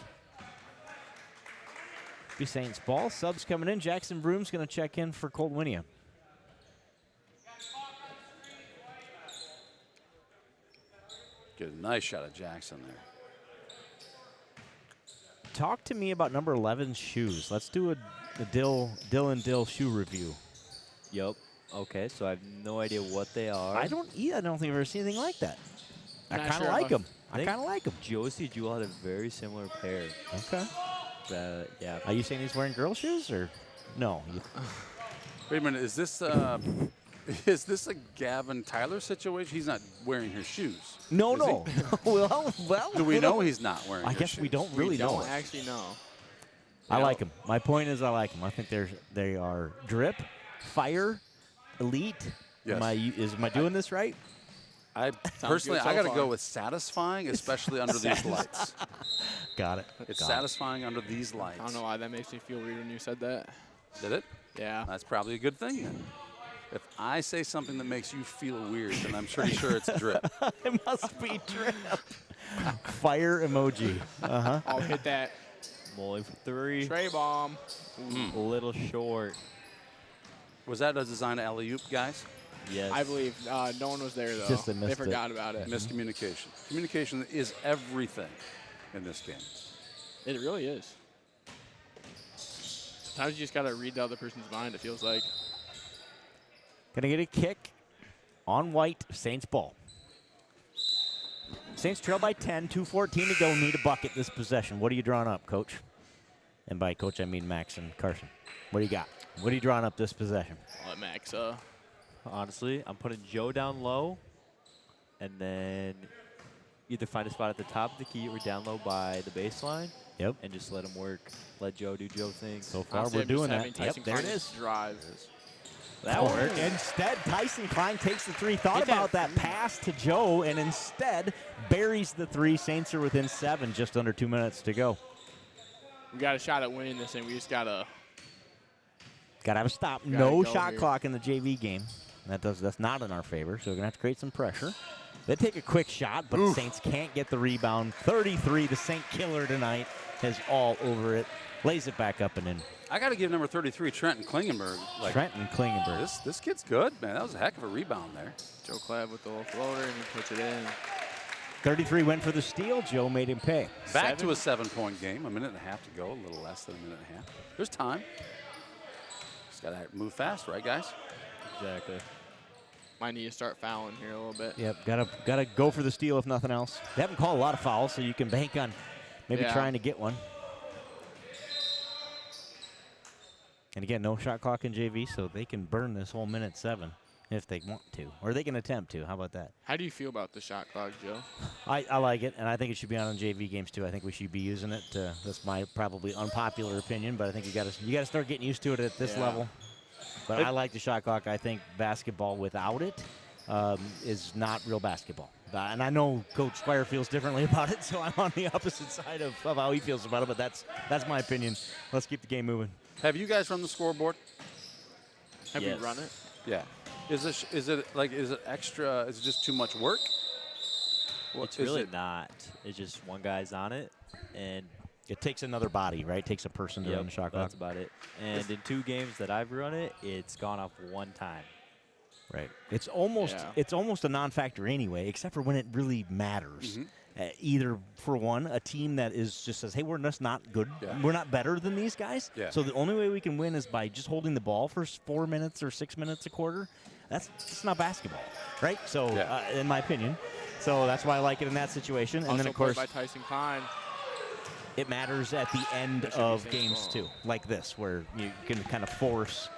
Be Saints ball. Subs coming in. Jackson Broom's going to check in for Colt Winia. Get a nice shot at Jackson there. Talk to me about number 11's shoes. Let's do a Dylan Dill shoe review. Yep. Okay, so I have no idea what they are. I don't think I've ever seen anything like that. I Not kind of sure like if them. I I think- kind of like them. Josie Jewell had a very similar pair. Okay. Yeah. Are you saying he's wearing girl shoes or no? Wait a minute. Is this a Gavin Tyler situation? He's not wearing his shoes. No, Is no. well. Do we know he's not wearing I his guess shoes? we don't really we don't know. actually know. I like them. My point is I like them. I think they are drip, fire, elite. Yes. Am I doing this right? I good personally, so I got to far. go with satisfying, especially under these lights. Got it. It's Got it. satisfying under these lights. I don't know why that makes me feel weird when you said that. Did it? Yeah. That's probably a good thing then. If I say something that makes you feel weird, then I'm pretty sure it's drip. It must be drip. Fire emoji. Uh-huh. I'll hit that Molly for 3. tray bomb. A little short. Was that a design alley-oop, guys? Yes. I believe no one was there, though. Just they they missed it. forgot about it. Miscommunication. Communication is everything in this game. It really is. Sometimes you just got to read the other person's mind, it feels like. Gonna get a kick on White. Saints ball. Saints trail by 10. 2:14 to go. Need a bucket this possession. What are you drawing up, Coach? And by Coach, I mean Max and Carson. What do you got? What are you drawing up this possession? I'll let Max. Honestly, I'm putting Joe down low, and then either find a spot at the top of the key or down low by the baseline, Yep. and just let him work. Let Joe do Joe things. So far, Honestly, we're I'm just doing having that. Yep, Tyson there it Klein is. Drive. That worked. Instead, Tyson Klein takes the three. Thought Hit that about that pass to Joe, and instead buries the three. Saints are within 7, just under 2 minutes to go. We got a shot at winning this thing. We just got to Got to have a stop. Gotta No go shot here. clock in the JV game. That's not in our favor, so we're going to have to create some pressure. They take a quick shot, but the Saints can't get the rebound. 33, the Saint killer tonight is all over it. Lays it back up and in. I got to give number 33, Trenton Klingenberg. Trenton Klingenberg. This kid's good, man. That was a heck of a rebound there. Joe Clabb with the little floater, and he puts it in. 33 went for the steal. Joe made him pay. Back to a 7-point game. A minute and a half to go. A little less than a minute and a half. There's time. Just got to move fast, right, guys? Exactly. Might need to start fouling here a little bit. Yep, gotta go for the steal if nothing else. They haven't called a lot of fouls, so you can bank on maybe trying to get one. And again, no shot clock in JV, so they can burn this whole minute 7 if they want to, or they can attempt to. How about that? How do you feel about the shot clock, Joe? I like it, and I think it should be on JV games too. I think we should be using it. That's my probably unpopular opinion, but I think you gotta start getting used to it at this level. But I like the shot clock. I think basketball without it is not real basketball. And I know Coach Squire feels differently about it, so I'm on the opposite side of how he feels about it. But that's my opinion. Let's keep the game moving. Have you guys run the scoreboard? Have Yes. we run it? Yeah. Is it extra? Is it just too much work? It's really not. It's just one guy's on it, and It takes another body, right? It takes a person to run the shot clock. that's about it. And in 2 games that I've run it, it's gone off 1 time. Right. It's almost a non-factor anyway, except for when it really matters. Either for one, a team that is just says, "Hey, we're just not good. Yeah. We're not better than these guys." Yeah. So the only way we can win is by just holding the ball for 4 minutes or 6 minutes a quarter. That's not basketball, right? So, in my opinion, so that's why I like it in that situation. And Also then of course, played by Tyson Klein. it matters at the end That should be of safe games ball. too, like this, where you can kind of force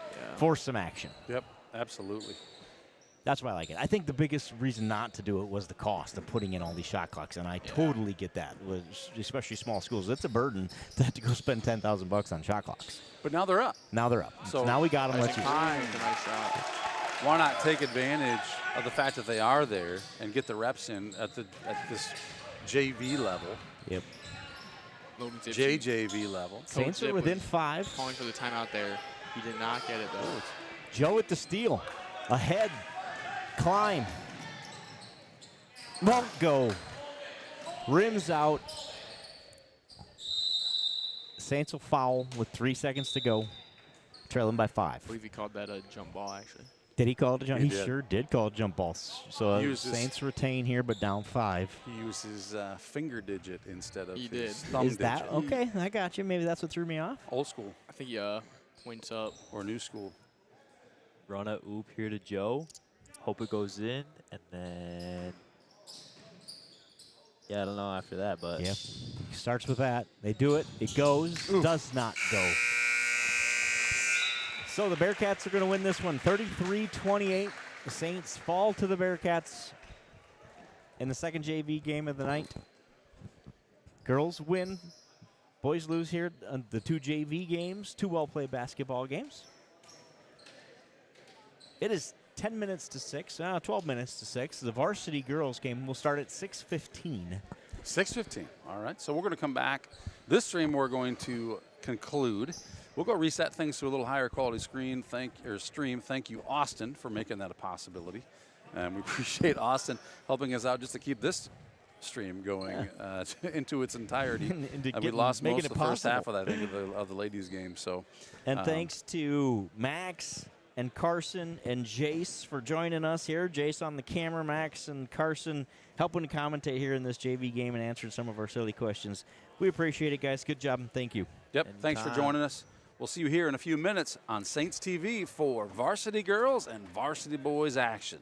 some action. Yep, absolutely. That's why I like it. I think the biggest reason not to do it was the cost of putting in all these shot clocks, and I totally get that. Especially small schools, it's a burden to have to go spend $10,000 on shot clocks. But now they're up. Now they're up. So So now we got them. Let's Tyson use it. Klein with a nice shot. Why not take advantage of the fact that they are there and get the reps in at this JV level, Yep. Logan Zipchen JJV level? Saints Zip are was within 5. calling for the timeout there. He did not get it, though. Joe with the steal. Ahead. Klein. Won't go. Rims out. Saints will foul with 3 seconds to go. Trailing by 5. I believe he called that a jump ball, actually. Did he call it a jump? He He did. sure did call it jump balls. So He used his- Saints retain here, but down 5. He used his finger digit instead of He his did. thumb Is that digit. okay? I got you. Maybe that's what threw me off. Old school I think he points up. or new school? Run a oop here to Joe. Hope it goes in, and then I don't know after that, but Yep. Starts with that. They do it. It goes. Does not go. So the Bearcats are going to win this one 33-28. The Saints fall to the Bearcats in the second JV game of the night. Girls win. Boys lose here. The 2 JV games, 2 well-played basketball games. It is 10 minutes to 6, 12 minutes to 6. The varsity girls game will start at 6:15. 6:15. All right. So we're going to come back. This stream we're going to conclude. We'll go reset things to a little higher quality stream. Thank you, Austin, for making that a possibility. And we appreciate Austin helping us out just to keep this stream going into its entirety. We lost making most it of the first half possible. of that, I think, of the ladies' game. So, And thanks to Max and Carson and Jace for joining us here. Jace on the camera, Max and Carson helping to commentate here in this JV game and answering some of our silly questions. We appreciate it, guys. Good job. Thank you. yep. Thanks for joining us. We'll see you here in a few minutes on Saints TV for Varsity Girls and Varsity Boys action.